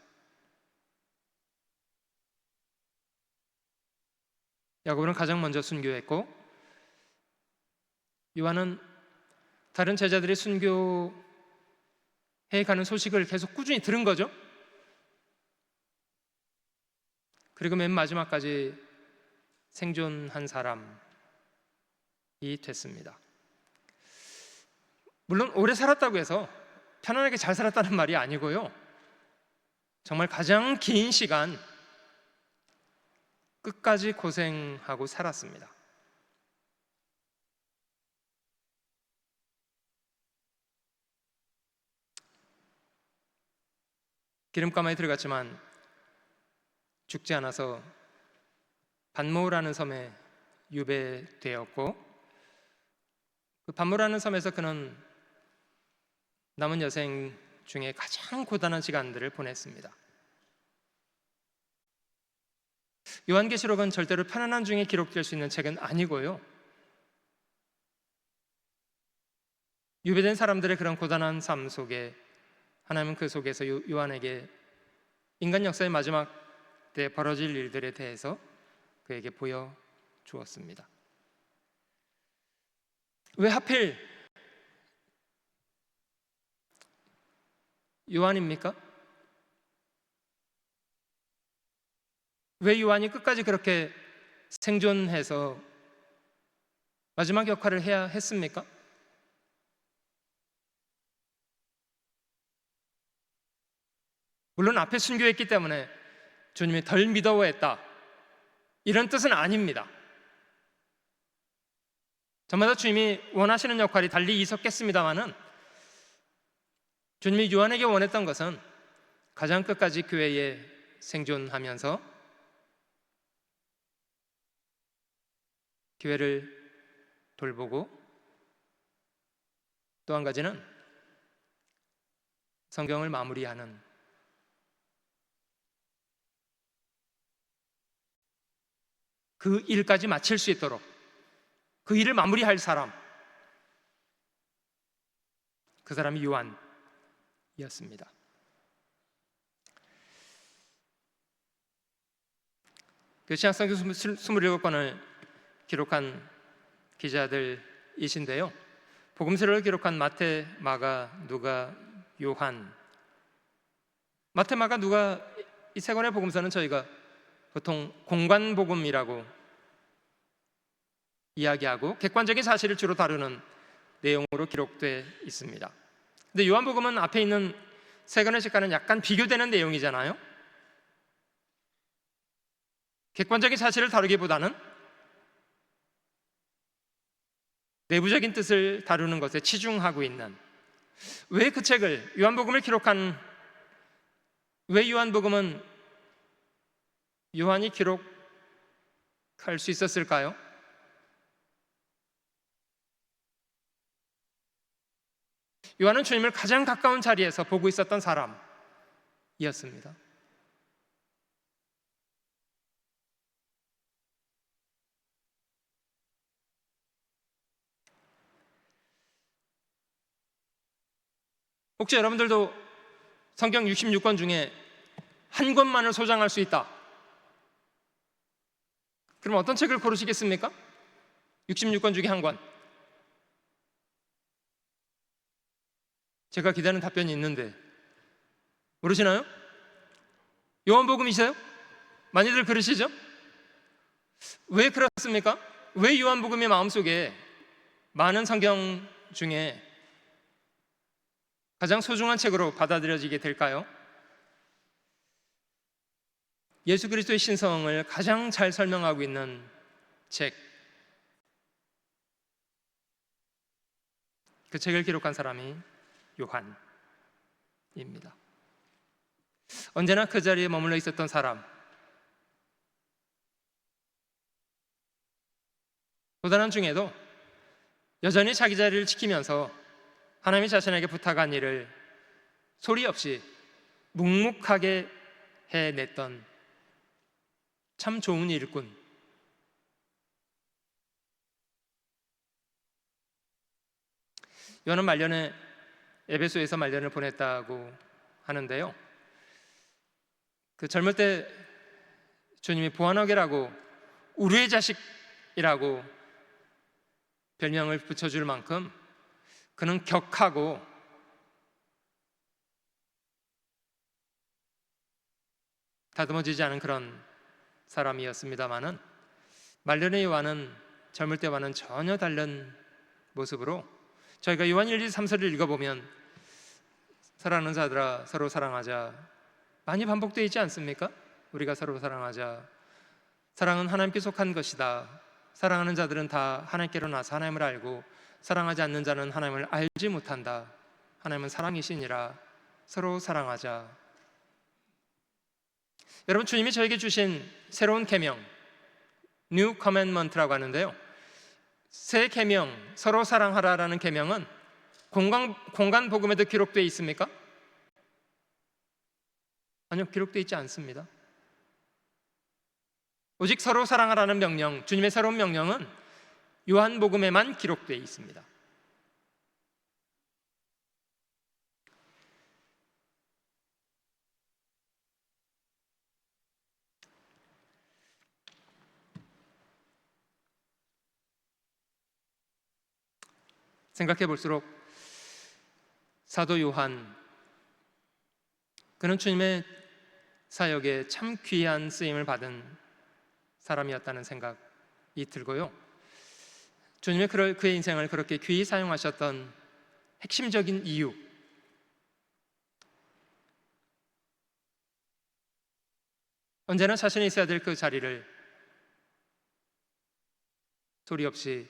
Speaker 1: 야고보는 가장 먼저 순교했고 요한은 다른 제자들이 순교해 가는 소식을 계속 꾸준히 들은 거죠. 그리고 맨 마지막까지 생존한 사람이 됐습니다. 물론 오래 살았다고 해서 편안하게 잘 살았다는 말이 아니고요, 정말 가장 긴 시간 끝까지 고생하고 살았습니다. 기름가마에 들어갔지만 죽지 않아서 반모라는 섬에 유배되었고, 그 반모라는 섬에서 그는 남은 여생 중에 가장 고단한 시간들을 보냈습니다. 요한계시록은 절대로 편안함 중에 기록될 수 있는 책은 아니고요, 유배된 사람들의 그런 고단한 삶 속에 하나님은 그 속에서 요한에게 인간 역사의 마지막 때 벌어질 일들에 대해서 그에게 보여주었습니다. 왜 하필 요한입니까? 왜 요한이 끝까지 그렇게 생존해서 마지막 역할을 해야 했습니까? 물론 앞에 순교했기 때문에 주님이 덜 믿어했다, 이런 뜻은 아닙니다. 저마다 주님이 원하시는 역할이 달리 있었겠습니다마는, 주님이 요한에게 원했던 것은 가장 끝까지 교회에 생존하면서 교회를 돌보고, 또 한 가지는 성경을 마무리하는, 그 일까지 마칠 수 있도록 그 일을 마무리할 사람, 그 사람이 요한이었습니다. 그 신약성경 27권을 기록한 기자들이신데요, 복음서를 기록한 마태, 마가, 누가, 요한, 마태, 마가, 누가, 이 세 권의 복음서는 저희가 보통 공관복음이라고 이야기하고 객관적인 사실을 주로 다루는 내용으로 기록되어 있습니다. 근데 요한복음은 앞에 있는 세 권의 책과는 약간 비교되는 내용이잖아요. 객관적인 사실을 다루기보다는 내부적인 뜻을 다루는 것에 치중하고 있는, 왜 그 책을, 요한복음을 기록한, 왜 요한복음은 요한이 기록할 수 있었을까요? 요한은 주님을 가장 가까운 자리에서 보고 있었던 사람이었습니다. 혹시 여러분들도 성경 66권 중에 한 권만을 소장할 수 있다, 그럼 어떤 책을 고르시겠습니까? 66권 중에 한 권. 제가 기다리는 답변이 있는데 모르시나요? 요한복음이세요? 많이들 그러시죠? 왜 그렇습니까? 왜 요한복음의 마음속에 많은 성경 중에 가장 소중한 책으로 받아들여지게 될까요? 예수 그리스도의 신성을 가장 잘 설명하고 있는 책, 그 책을 기록한 사람이 요한입니다. 언제나 그 자리에 머물러 있었던 사람, 고단한 중에도 여전히 자기 자리를 지키면서 하나님이 자신에게 부탁한 일을 소리 없이 묵묵하게 해냈던 참 좋은 일꾼. 요한은 말년에 에베소에서 말년을 보냈다고 하는데요, 그 젊을 때 주님이 보아너게라고, 우리의 자식이라고 별명을 붙여줄 만큼 그는 격하고 다듬어지지 않은 그런 사람이었습니다마는, 말년의 요한은 젊을 때와는 전혀 다른 모습으로 저희가 요한 1, 2, 3서를 읽어보면 사랑하는 자들아 서로 사랑하자 많이 반복되어 있지 않습니까? 우리가 서로 사랑하자, 사랑은 하나님께 속한 것이다, 사랑하는 자들은 다 하나님께로 나서 하나님을 알고 사랑하지 않는 자는 하나님을 알지 못한다, 하나님은 사랑이시니라, 서로 사랑하자. 여러분, 주님이 저에게 주신 새로운 계명, New Commandment라고 하는데요, 새 계명, 서로 사랑하라라는 계명은 공간 복음에도 기록되어 있습니까? 아니요, 기록되어 있지 않습니다. 오직 서로 사랑하라는 명령, 주님의 새로운 명령은 요한복음에만 기록되어 있습니다. 생각해 볼수록 사도 요한, 그는 주님의 사역에 참 귀한 쓰임을 받은 사람이었다는 생각이 들고요, 주님의 그의 인생을 그렇게 귀히 사용하셨던 핵심적인 이유, 언제나 자신이 있어야 될 그 자리를 소리 없이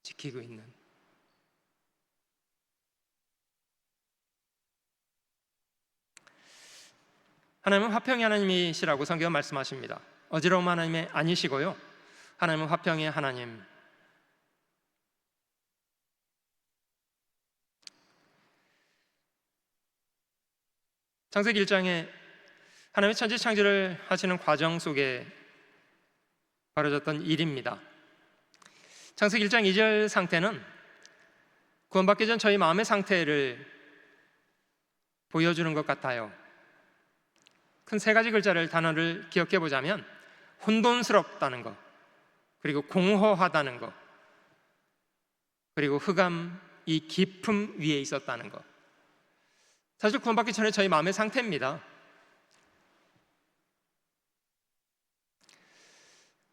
Speaker 1: 지키고 있는, 하나님은 화평의 하나님이시라고 성경은 말씀하십니다. 어지러움 하나님이 아니시고요, 하나님은 화평의 하나님. 창세기 1장에 하나님의 천지 창조를 하시는 과정 속에 벌어졌던 일입니다. 창세기 1장 2절 상태는 구원받기 전 저희 마음의 상태를 보여주는 것 같아요. 큰 세 가지 글자를, 단어를 기억해 보자면 혼돈스럽다는 것, 그리고 공허하다는 것, 그리고 흑암이 깊음 위에 있었다는 것. 사실 구원받기 전에 저희 마음의 상태입니다.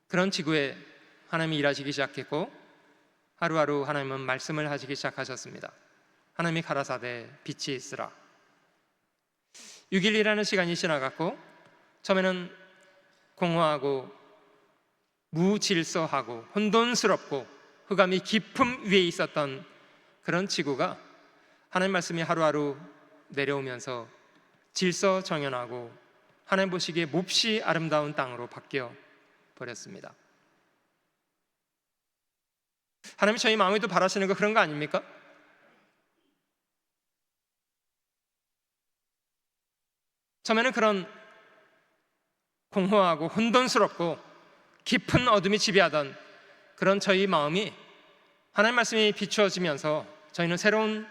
Speaker 1: 그런 지구에 하나님이 일하시기 시작했고, 하루하루 하나님은 말씀을 하시기 시작하셨습니다. 하나님이 가라사대 빛이 있으라. 6일이라는 시간이 지나갔고, 처음에는 공허하고 무질서하고 혼돈스럽고 흑암이 깊음 위에 있었던 그런 지구가 하나님 말씀이 하루하루 내려오면서 질서 정연하고 하나님 보시기에 몹시 아름다운 땅으로 바뀌어 버렸습니다. 하나님이 저희 마음에도 바라시는 거 그런 거 아닙니까? 처음에는 그런 공허하고 혼돈스럽고 깊은 어둠이 지배하던 그런 저희 마음이 하나님 말씀이 비추어지면서 저희는 새로운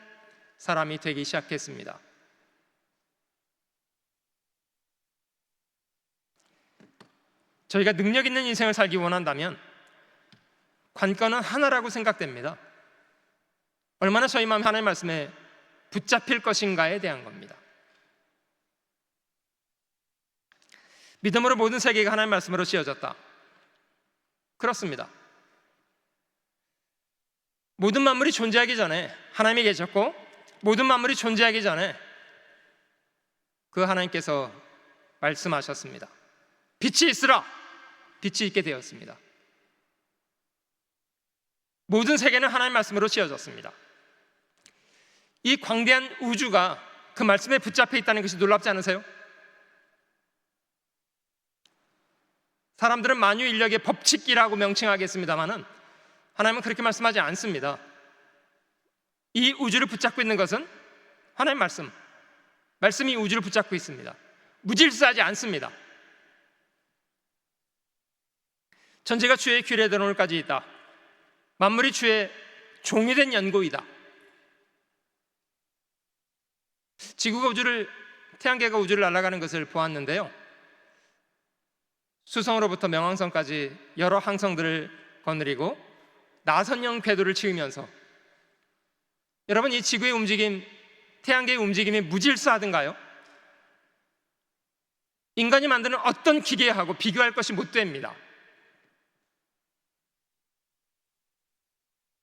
Speaker 1: 사람이 되기 시작했습니다. 저희가 능력 있는 인생을 살기 원한다면 관건은 하나라고 생각됩니다. 얼마나 저희 마음이 하나님 말씀에 붙잡힐 것인가에 대한 겁니다. 믿음으로 모든 세계가 하나님 말씀으로 씌워졌다. 그렇습니다. 모든 만물이 존재하기 전에 하나님이 계셨고, 모든 만물이 존재하기 전에 그 하나님께서 말씀하셨습니다. 빛이 있으라! 빛이 있게 되었습니다. 모든 세계는 하나님 말씀으로 씌워졌습니다. 이 광대한 우주가 그 말씀에 붙잡혀 있다는 것이 놀랍지 않으세요? 사람들은 만유 인력의 법칙이라고 명칭하겠습니다마는 하나님은 그렇게 말씀하지 않습니다. 이 우주를 붙잡고 있는 것은 하나님 말씀, 말씀이 우주를 붙잡고 있습니다. 무질서하지 않습니다. 전체가 주의 규례에 들어오늘까지 있다. 만물이 주의 종이 된 연고이다. 지구가 우주를, 태양계가 우주를 날아가는 것을 보았는데요, 수성으로부터 명왕성까지 여러 항성들을 거느리고 나선형 궤도를 치우면서, 여러분, 이 지구의 움직임, 태양계의 움직임이 무질서하던가요? 인간이 만드는 어떤 기계하고 비교할 것이 못 됩니다.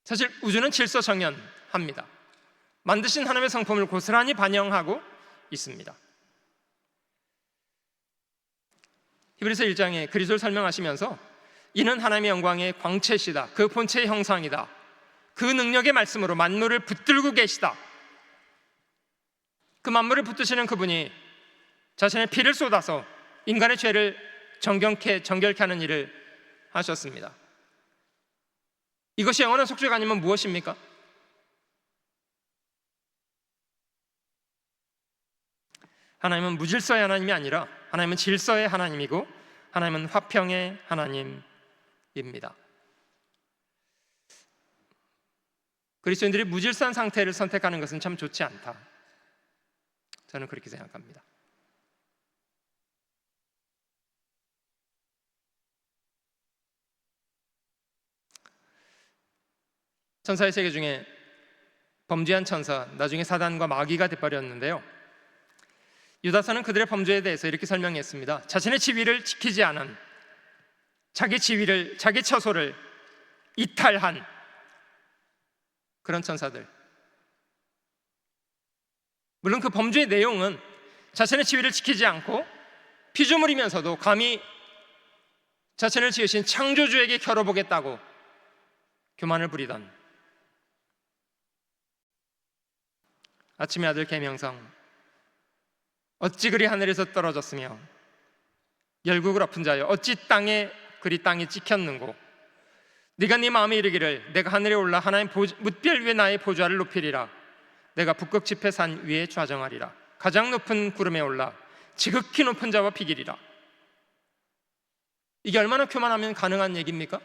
Speaker 1: 사실 우주는 질서정연합니다. 만드신 하나님의 성품을 고스란히 반영하고 있습니다. 히브리서 1장에 그리스도를 설명하시면서 이는 하나님의 영광의 광채시다, 그 본체의 형상이다, 그 능력의 말씀으로 만물을 붙들고 계시다. 그 만물을 붙드시는 그분이 자신의 피를 쏟아서 인간의 죄를 정결케 하는 일을 하셨습니다. 이것이 영원한 속죄가 아니면 무엇입니까? 하나님은 무질서의 하나님이 아니라 하나님은 질서의 하나님이고 하나님은 화평의 하나님입니다. 그리스도인들이 무질서한 상태를 선택하는 것은 참 좋지 않다, 저는 그렇게 생각합니다. 천사의 세계 중에 범죄한 천사, 나중에 사단과 마귀가 되어버렸는데요, 유다서는 그들의 범죄에 대해서 이렇게 설명했습니다. 자신의 지위를 지키지 않은, 자기 지위를, 자기 처소를 이탈한 그런 천사들. 물론 그 범죄의 내용은 자신의 지위를 지키지 않고 피조물이면서도 감히 자신을 지으신 창조주에게 겨뤄보겠다고 교만을 부리던 아침의 아들 계명성, 어찌 그리 하늘에서 떨어졌으며 열국을 엎은 자여 어찌 땅에 그리 땅이 찍혔는고, 네가 네 마음에 이르기를 내가 하늘에 올라 하나님 뭇별 위에 나의 보좌를 높이리라. 내가 북극 지폐 산 위에 좌정하리라. 가장 높은 구름에 올라 지극히 높은 자와 비기리라. 이게 얼마나 교만하면 가능한 얘기입니까?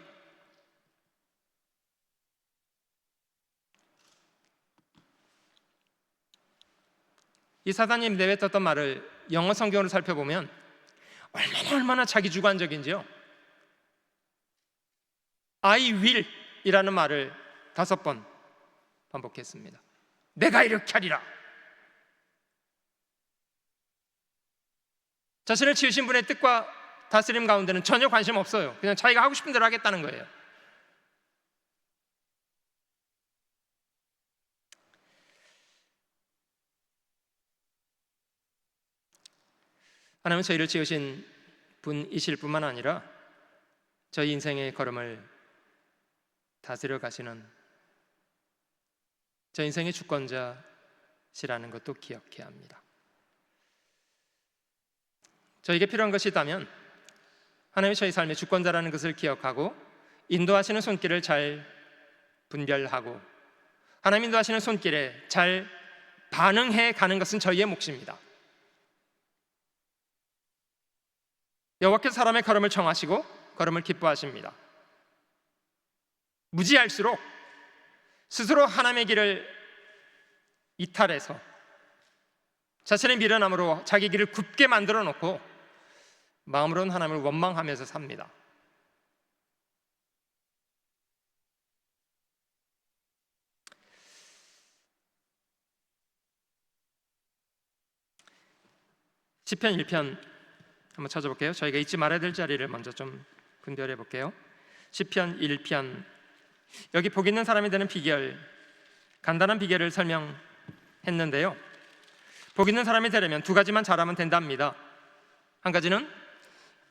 Speaker 1: 이 사단이 내뱉었던 말을 영어 성경으로 살펴보면 얼마나 자기 주관적인지요. I will 이라는 말을 5번 반복했습니다. 내가 이렇게 하리라. 자신을 지으신 분의 뜻과 다스림 가운데는 전혀 관심 없어요. 그냥 자기가 하고 싶은 대로 하겠다는 거예요. 하나님은 저희를 지으신 분이실 뿐만 아니라 저희 인생의 걸음을 다스려 가시는 저 인생의 주권자시라는 것도 기억해야 합니다. 저에게 필요한 것이 있다면 하나님이 저희 삶의 주권자라는 것을 기억하고 인도하시는 손길을 잘 분별하고 하나님 인도하시는 손길에 잘 반응해 가는 것은 저희의 몫입니다. 여호와께서 사람의 걸음을 정하시고 걸음을 기뻐하십니다. 무지할수록 스스로 하나님의 길을 이탈해서 자신의 미련함으로 자기 길을 굽게 만들어 놓고 마음으로는 하나님을 원망하면서 삽니다. 시편 1편 한번 찾아볼게요. 저희가 잊지 말아야 될 자리를 먼저 좀 분별해 볼게요. 시편 1편, 여기 복 있는 사람이 되는 비결, 간단한 비결을 설명했는데요, 복 있는 사람이 되려면 2가지만 잘하면 된답니다. 한 가지는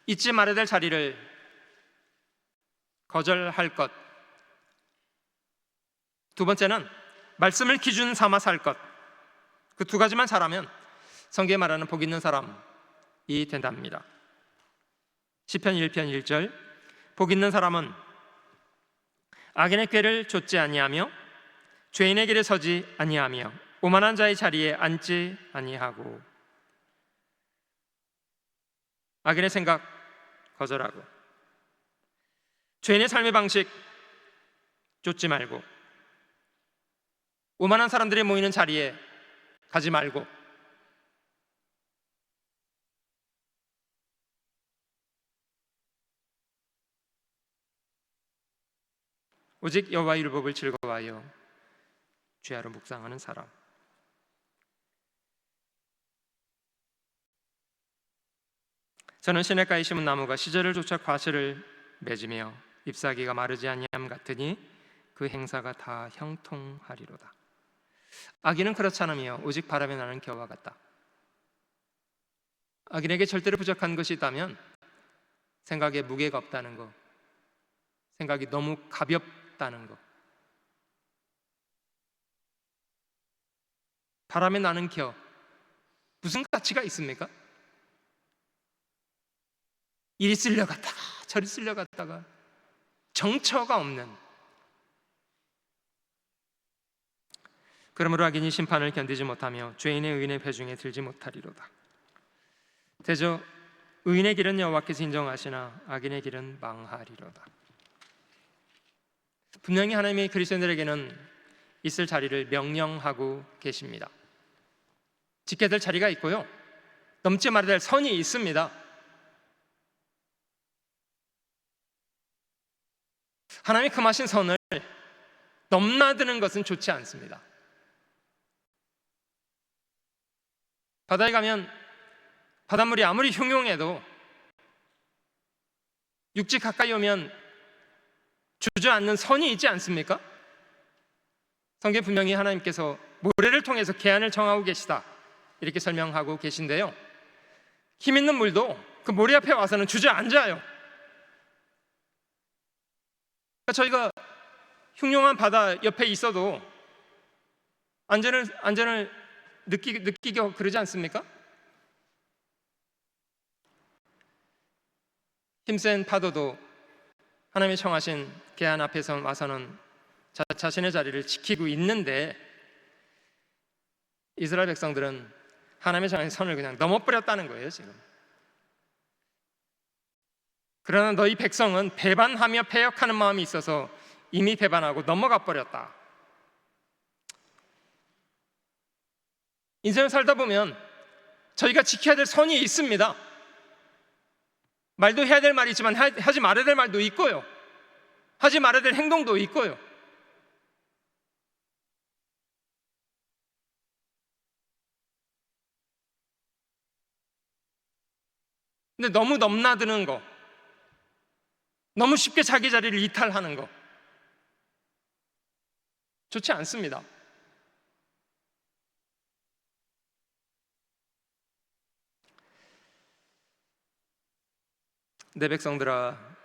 Speaker 1: 잊지 말아야 될 자리를 거절할 것, 2번째는 말씀을 기준 삼아 살 것. 그 2가지만 잘하면 성경에 말하는 복 있는 사람이 된답니다. 시편 1편 1절, 복 있는 사람은 악인의 꾀를 좇지 아니하며 죄인의 길에 서지 아니하며 오만한 자의 자리에 앉지 아니하고. 악인의 생각 거절하고 죄인의 삶의 방식 좇지 말고 오만한 사람들이 모이는 자리에 가지 말고 오직 여호와의 율법을 즐거워하여 죄하러 묵상하는 사람. 저는 시냇가에 심은 나무가 시절을 쫓아 과실을 맺으며 잎사귀가 마르지 아니함 같으니 그 행사가 다 형통하리로다. 악인은 그렇지 않으며 오직 바람에 나는 겨와 같다. 악인에게 절대로 부족한 것이 있다면 생각에 무게가 없다는 것, 생각이 너무 가볍다는 것. 바람에 나는 겨, 무슨 가치가 있습니까? 이리 쓸려갔다가 저리 쓸려갔다가 정처가 없는. 그러므로 악인이 심판을 견디지 못하며 죄인의 의인의 배중에 들지 못하리로다. 대저 의인의 길은 여호와께서 인정하시나 악인의 길은 망하리로다. 분명히 하나님이 그리스도인들에게는 있을 자리를 명령하고 계십니다. 지켜야 될 자리가 있고요, 넘지 말아야 될 선이 있습니다. 하나님이 금하신 선을 넘나드는 것은 좋지 않습니다. 바다에 가면 바닷물이 아무리 흉흉해도 육지 가까이 오면 주저앉는 선이 있지 않습니까? 성경 분명히 하나님께서 모래를 통해서 계안을 정하고 계시다 이렇게 설명하고 계신데요, 힘 있는 물도 그 모래 앞에 와서는 주저앉아요. 그러니까 저희가 흉흉한 바다 옆에 있어도 안전을 느끼고 그러지 않습니까? 힘센 파도도 하나님이 청하신 계안 앞에서 와서는 자신의 자리를 지키고 있는데, 이스라엘 백성들은 하나님의 정하신 선을 그냥 넘어버렸다는 거예요 지금. 그러나 너희 백성은 배반하며 패역하는 마음이 있어서 이미 배반하고 넘어가 버렸다. 인생을 살다 보면 저희가 지켜야 될 선이 있습니다. 말도 해야 될 말이 있지만 하지 말아야 될 말도 있고요, 하지 말아야 될 행동도 있고요. 근데 너무 넘나드는 거, 너무 쉽게 자기 자리를 이탈하는 거 좋지 않습니다. 내 백성들아,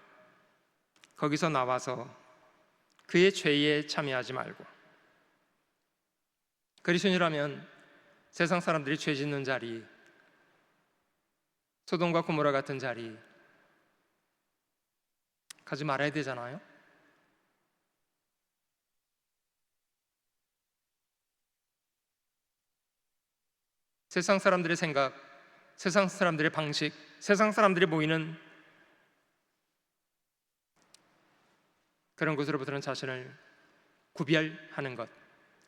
Speaker 1: 거기서 나와서 그의 죄에 참여하지 말고. 그리스도인이라면 세상 사람들이 죄 짓는 자리, 소돔과 고모라 같은 자리 가지 말아야 되잖아요. 세상 사람들의 생각, 세상 사람들의 방식, 세상 사람들이 모이는 그런 곳으로부터는 자신을 구별하는 것,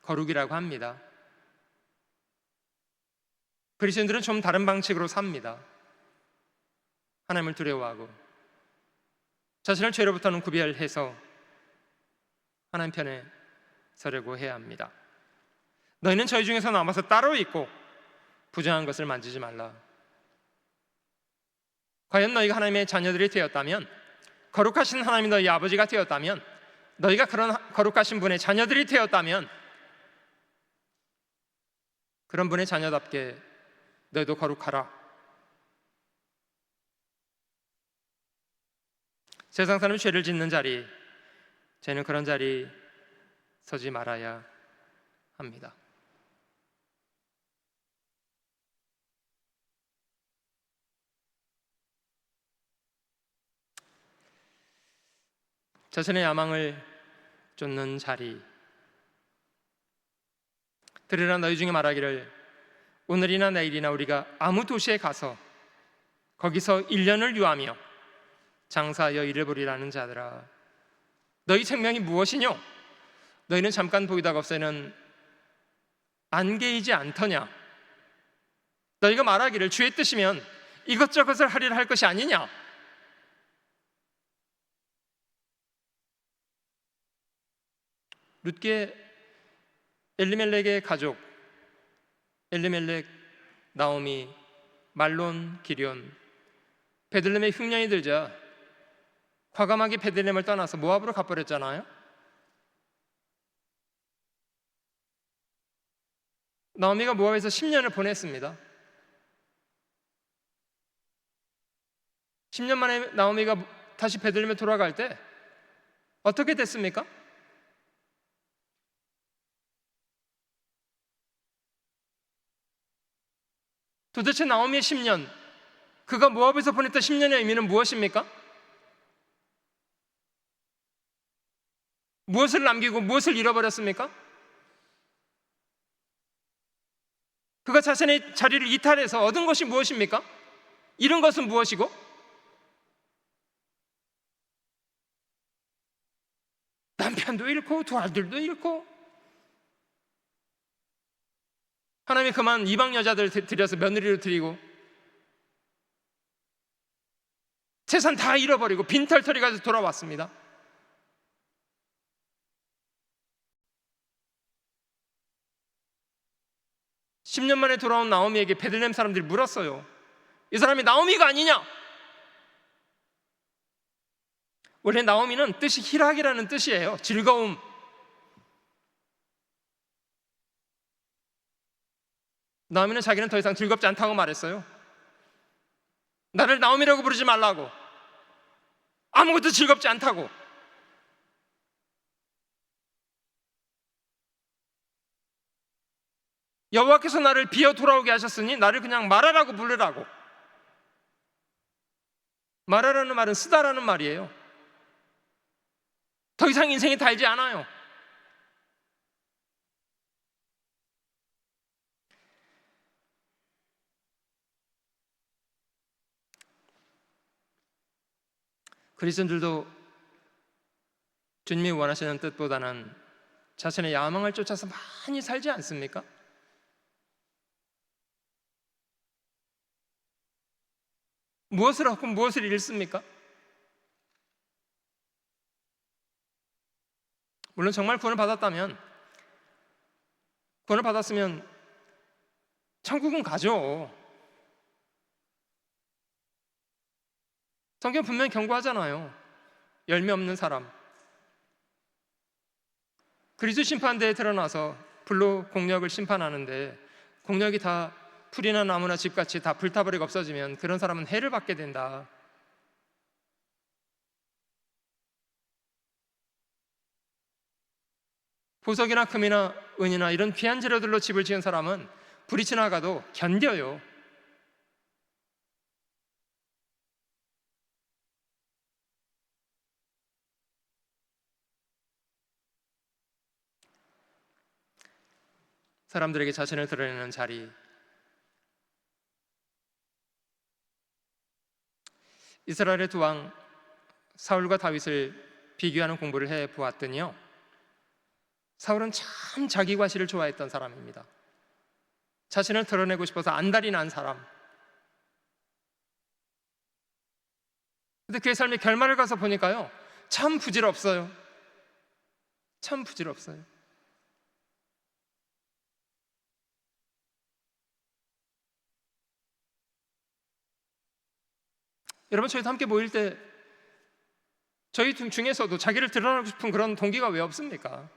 Speaker 1: 거룩이라고 합니다. 그리스도인들은 좀 다른 방식으로 삽니다. 하나님을 두려워하고 자신을 죄로부터는 구별해서 하나님 편에 서려고 해야 합니다. 너희는 저희 중에서 남아서 따로 있고 부정한 것을 만지지 말라. 과연 너희가 하나님의 자녀들이 되었다면, 거룩하신 하나님이 너희 아버지가 되었다면, 너희가 그런 거룩하신 분의 자녀들이 되었다면, 그런 분의 자녀답게 너희도 거룩하라. 세상 사람이 죄를 짓는 자리, 저희는 그런 자리 서지 말아야 합니다. 자신의 야망을 쫓는 자리, 들으라 너희 중에 말하기를 오늘이나 내일이나 우리가 아무 도시에 가서 거기서 1년을 유하며 장사하여 일을 벌이라는 자들아, 너희 생명이 무엇이뇨? 너희는 잠깐 보이다가 없애는 안개이지 않더냐? 너희가 말하기를 주의 뜻이면 이것저것을 하리라 할 것이 아니냐? 룻기의 엘리멜렉의 가족, 엘리멜렉, 나오미, 말론, 기럨, 베들레헴에 흉년이 들자 과감하게 베들레헴을 떠나서 모압으로 가버렸잖아요. 나오미가 모압에서 10년을 보냈습니다. 10년 만에 나오미가 다시 베들레헴에 돌아갈 때 어떻게 됐습니까? 도대체 나오미의 10년, 그가 모압에서 보냈던 10년의 의미는 무엇입니까? 무엇을 남기고 무엇을 잃어버렸습니까? 그가 자신의 자리를 이탈해서 얻은 것이 무엇입니까? 잃은 것은 무엇이고? 남편도 잃고 두 아들도 잃고, 하나님이 그만 이방 여자들 들여서 며느리로 드리고 재산 다 잃어버리고 빈털터리 가지고 돌아왔습니다. 십 년 만에 돌아온 나오미에게 베들레헴 사람들이 물었어요. 이 사람이 나오미가 아니냐? 원래 나오미는 뜻이 희락이라는 뜻이에요. 즐거움. 나오미는 자기는 더 이상 즐겁지 않다고 말했어요. 나를 나오미라고 부르지 말라고, 아무것도 즐겁지 않다고. 여호와께서 나를 비어 돌아오게 하셨으니 나를 그냥 마라라고 부르라고. 마라라는 말은 쓰다라는 말이에요. 더 이상 인생이 달지 않아요. 그리스도인들도 주님이 원하시는 뜻보다는 자신의 야망을 쫓아서 많이 살지 않습니까? 무엇을 얻고 무엇을 잃습니까? 물론 정말 구원을 받았으면 천국은 가죠. 성경 분명히 경고하잖아요. 열매 없는 사람, 그리스도 심판대에 드러나서 불로 공력을 심판하는데 공력이 다 풀이나 나무나 집같이 다 불타버리고 없어지면 그런 사람은 해를 받게 된다. 보석이나 금이나 은이나 이런 귀한 재료들로 집을 지은 사람은 불이 지나가도 견뎌요. 사람들에게 자신을 드러내는 자리, 이스라엘의 두 왕 사울과 다윗을 비교하는 공부를 해보았더니요, 사울은 참 자기 과시를 좋아했던 사람입니다. 자신을 드러내고 싶어서 안달이 난 사람. 근데 그의 삶의 결말을 가서 보니까요, 참 부질없어요. 참 부질없어요. 여러분, 저희도 함께 모일 때 저희 중에서도 자기를 드러내고 싶은 그런 동기가 왜 없습니까?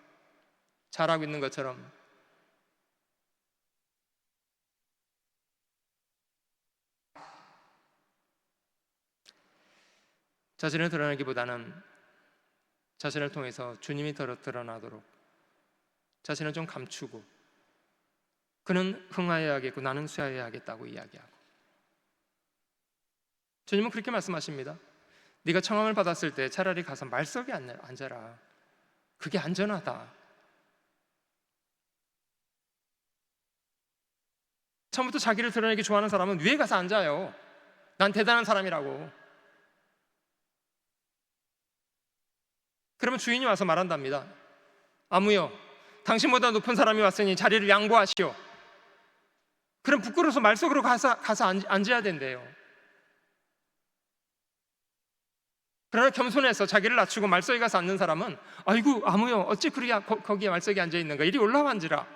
Speaker 1: 잘하고 있는 것처럼. 자신을 드러내기보다는 자신을 통해서 주님이 드러나도록 자신을 좀 감추고, 그는 흥하여야겠고 나는 쇠하여야겠다고 이야기하고. 주님은 그렇게 말씀하십니다. 네가 청함을 받았을 때 차라리 가서 말석에 앉아라. 그게 안전하다. 처음부터 자기를 드러내기 좋아하는 사람은 위에 가서 앉아요. 난 대단한 사람이라고. 그러면 주인이 와서 말한답니다. 아무여, 당신보다 높은 사람이 왔으니 자리를 양보하시오. 그럼 부끄러워서 말석으로 가서 앉아야 된대요. 그러나 겸손해서 자기를 낮추고 말석에 가서 앉는 사람은, 아이고 아무여, 어찌 그리 거기에 말석에 앉아 있는가, 이리 올라와 앉으라.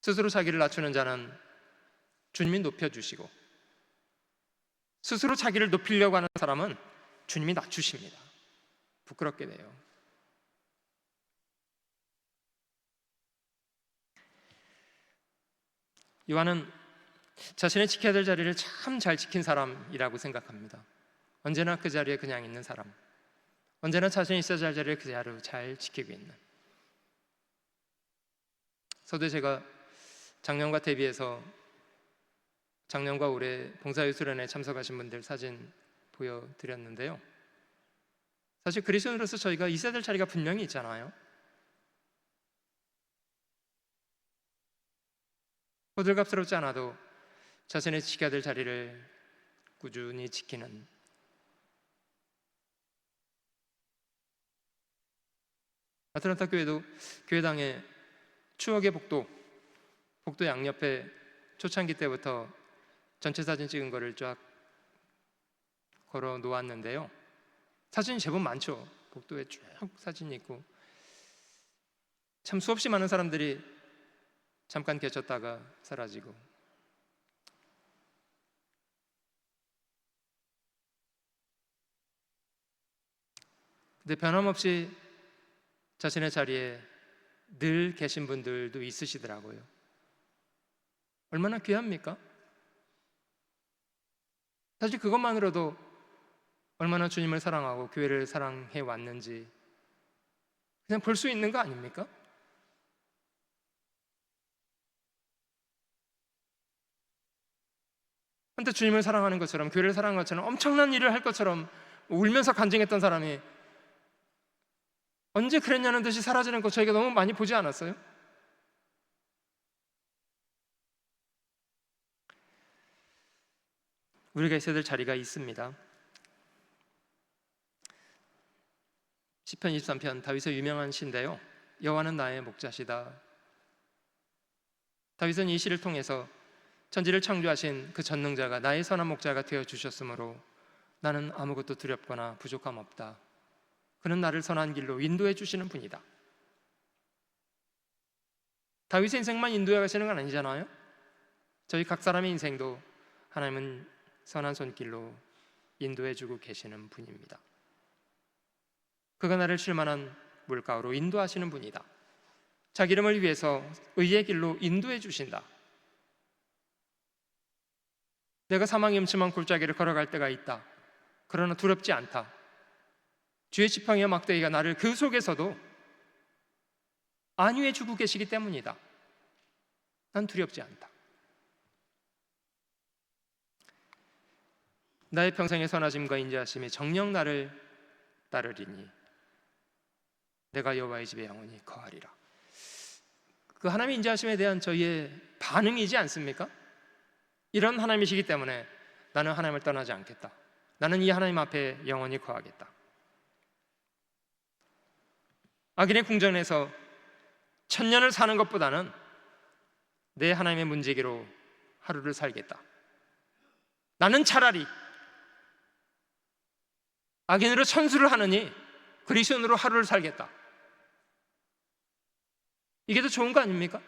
Speaker 1: 스스로 자기를 낮추는 자는 주님이 높여주시고, 스스로 자기를 높이려고 하는 사람은 주님이 낮추십니다. 부끄럽게 돼요. 요한은 자신의 지켜야 될 자리를 참 잘 지킨 사람이라고 생각합니다. 언제나 그 자리에 그냥 있는 사람, 언제나 자신이 있어야 할 자리를 그 자리로 잘 지키고 있는. 서두에 제가 작년과 대비해서 작년과 올해 봉사유수련에 참석하신 분들 사진 보여드렸는데요, 사실 그리스도인으로서 저희가 있어야 될 자리가 분명히 있잖아요. 호들갑스럽지 않아도 자신의 지켜야 될 자리를 꾸준히 지키는, 아틀란타 교회도 교회당에 추억의 복도 양옆에 초창기 때부터 전체 사진 찍은 거를 쫙 걸어 놓았는데요, 사진이 제법 많죠. 복도에 쭉 사진이 있고, 참 수없이 많은 사람들이 잠깐 계셨다가 사라지고, 근데 변함없이 자신의 자리에 늘 계신 분들도 있으시더라고요. 얼마나 귀합니까? 사실 그것만으로도 얼마나 주님을 사랑하고 교회를 사랑해 왔는지 그냥 볼 수 있는 거 아닙니까? 한때 주님을 사랑하는 것처럼, 교회를 사랑하는 것처럼, 엄청난 일을 할 것처럼 울면서 간증했던 사람이 언제 그랬냐는 듯이 사라지는 거 저희가 너무 많이 보지 않았어요? 우리가 있어야 될 자리가 있습니다. 시편 23편, 다윗의 유명한 시인데요, 여호와는 나의 목자시다. 다윗은 이 시를 통해서 천지를 창조하신 그 전능자가 나의 선한 목자가 되어 주셨으므로 나는 아무것도 두렵거나 부족함 없다. 그는 나를 선한 길로 인도해 주시는 분이다. 다윗의 인생만 인도해 가시는 건 아니잖아요. 저희 각 사람의 인생도 하나님은 선한 손길로 인도해 주고 계시는 분입니다. 그가 나를 쉴만한 물가로 인도하시는 분이다. 자기 이름을 위해서 의의 길로 인도해 주신다. 내가 사망의 음침한 골짜기를 걸어갈 때가 있다. 그러나 두렵지 않다. 주의 지팡이와 막대기가 나를 그 속에서도 안위해 주고 계시기 때문이다. 난 두렵지 않다. 나의 평생의 선하심과 인자하심이 정녕 나를 따르리니 내가 여호와의 집에 영원히 거하리라. 그 하나님의 인자하심에 대한 저희의 반응이지 않습니까? 이런 하나님이시기 때문에 나는 하나님을 떠나지 않겠다. 나는 이 하나님 앞에 영원히 거하겠다. 악인의 궁전에서 1000년을 사는 것보다는 내 하나님의 문지기로 하루를 살겠다. 나는 차라리 악인으로 천수를 하느니 그리스도인으로 하루를 살겠다. 이게 더 좋은 거 아닙니까?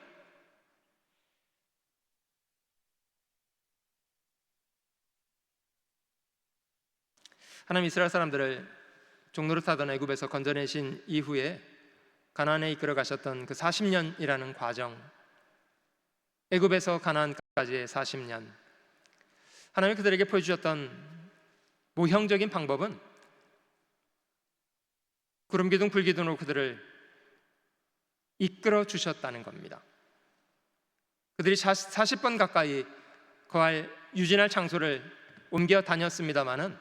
Speaker 1: 하나님 이스라엘 사람들을 종노릇 하던 애굽에서 건져내신 이후에 가나안에 이끌어 가셨던 그 40년이라는 과정, 애굽에서 가나안까지의 40년, 하나님이 그들에게 보여주셨던 모형적인 방법은 구름기둥 불기둥으로 그들을 이끌어 주셨다는 겁니다. 그들이 40번 가까이 거할 유진할 장소를 옮겨 다녔습니다마는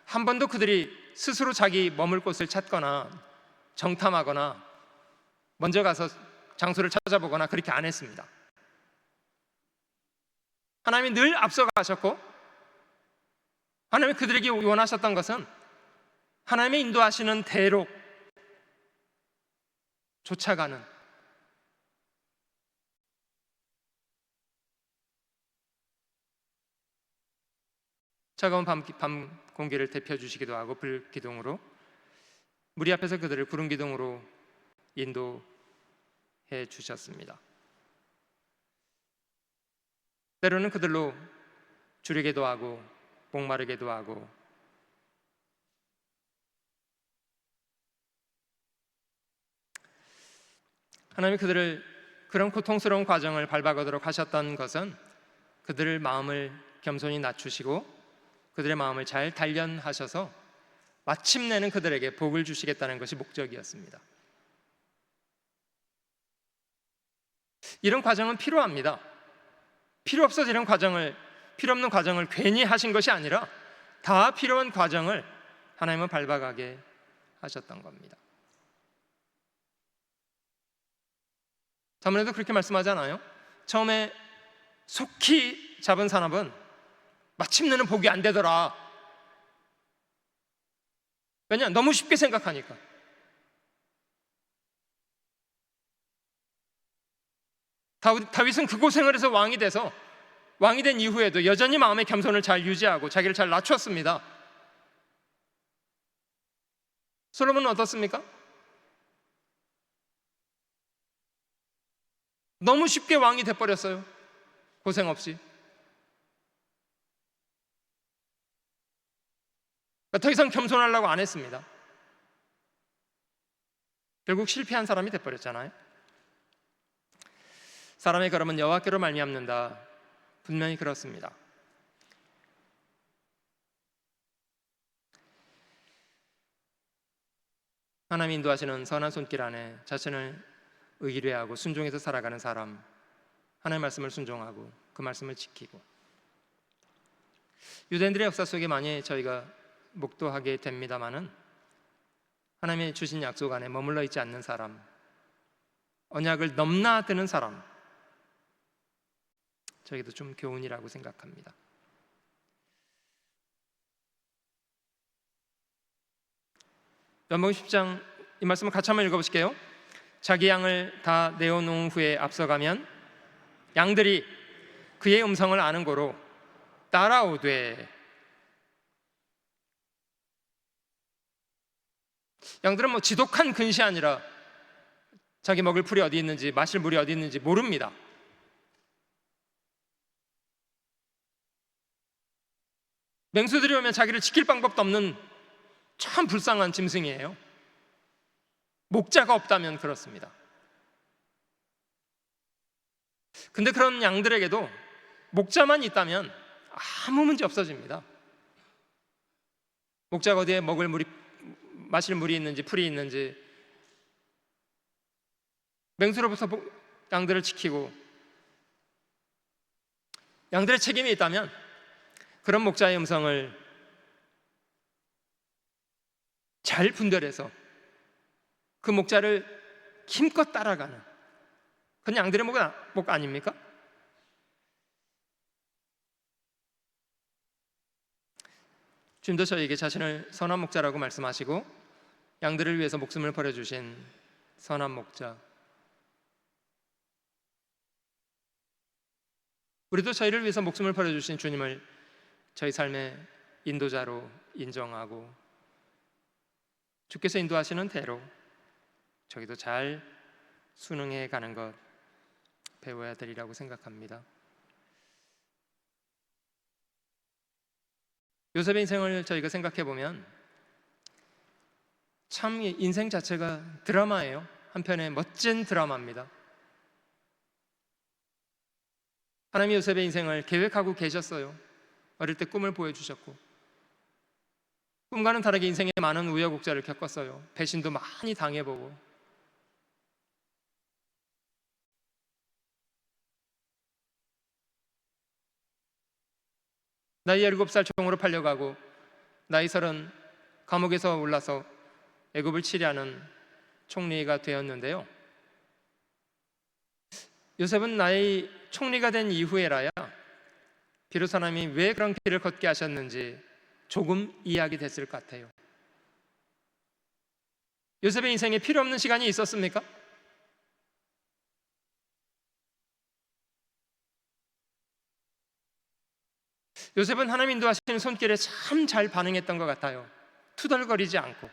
Speaker 1: 한 번도 그들이 스스로 자기 머물 곳을 찾거나 정탐하거나 먼저 가서 장소를 찾아보거나 그렇게 안 했습니다. 하나님이 늘 앞서가셨고, 하나님이 그들에게 원하셨던 것은 하나님의 인도하시는 대로 쫓아가는, 차가운 밤 공기를 데펴주시기도 하고 불기둥으로, 무리 앞에서 그들을 구름기둥으로 인도해 주셨습니다. 때로는 그들로 줄이기도 하고 목마르기도 하고, 하나님이 그들을 그런 고통스러운 과정을 밟아가도록 하셨던 것은 그들의 마음을 겸손히 낮추시고 그들의 마음을 잘 단련하셔서 마침내는 그들에게 복을 주시겠다는 것이 목적이었습니다. 이런 과정은 필요합니다. 필요 없는 과정을 괜히 하신 것이 아니라 다 필요한 과정을 하나님은 밟아가게 하셨던 겁니다. 자문에도 그렇게 말씀하잖아요. 처음에 속히 잡은 사람은 마침내는 복이 안 되더라. 왜냐? 너무 쉽게 생각하니까. 다윗은 그 고생을 해서 왕이 돼서 왕이 된 이후에도 여전히 마음의 겸손을 잘 유지하고 자기를 잘 낮췄습니다. 솔로몬은 어떻습니까? 너무 쉽게 왕이 돼버렸어요. 고생 없이. 더 이상 겸손하려고 안 했습니다. 결국 실패한 사람이 돼버렸잖아요. 사람의 걸음은 여호와께로 말미암는다. 분명히 그렇습니다. 하나님 인도하시는 선한 손길 안에 자신을 의뢰하고 순종해서 살아가는 사람, 하나님의 말씀을 순종하고 그 말씀을 지키고, 유대인들의 역사 속에 많이 저희가 목도하게 됩니다마는 하나님이 주신 약속 안에 머물러 있지 않는 사람, 언약을 넘나드는 사람, 저희도 좀 교훈이라고 생각합니다. 요한복음 10장 이 말씀을 같이 한번 읽어보실게요. 자기 양을 다 내어놓은 후에 앞서가면 양들이 그의 음성을 아는 고로 따라오되, 양들은 지독한 근시 아니라 자기 먹을 풀이 어디 있는지 마실 물이 어디 있는지 모릅니다. 맹수들이 오면 자기를 지킬 방법도 없는 참 불쌍한 짐승이에요. 목자가 없다면 그렇습니다. 근데 그런 양들에게도 목자만 있다면 아무 문제 없어집니다. 목자가 어디에 먹을 물이, 마실 물이 있는지 풀이 있는지, 맹수로부터 양들을 지키고 양들의 책임이 있다면 그런 목자의 음성을 잘 분별해서 그 목자를 힘껏 따라가는, 그건 양들의 목 아닙니까? 주님도 저에게 자신을 선한 목자라고 말씀하시고 양들을 위해서 목숨을 버려주신 선한 목자, 우리도 저희를 위해서 목숨을 버려주신 주님을 저희 삶의 인도자로 인정하고 주께서 인도하시는 대로 저희도 잘 순응해 가는 것 배워야 되리라고 생각합니다. 요셉의 인생을 저희가 생각해 보면 참 인생 자체가 드라마예요. 한편의 멋진 드라마입니다. 하나님이 요셉의 인생을 계획하고 계셨어요. 어릴 때 꿈을 보여주셨고 꿈과는 다르게 인생에 많은 우여곡절을 겪었어요. 배신도 많이 당해보고, 나이 17살 종으로 팔려가고 나이 30 감옥에서 올라서 애굽을 치려는 총리가 되었는데요, 요셉은 나이 총리가 된 이후에라야 비로소 하나님이 왜 그런 길을 걷게 하셨는지 조금 이해하게 됐을 것 같아요. 요셉의 인생에 필요 없는 시간이 있었습니까? 요셉은 하나님 인도하시는 손길에 참 잘 반응했던 것 같아요. 투덜거리지 않고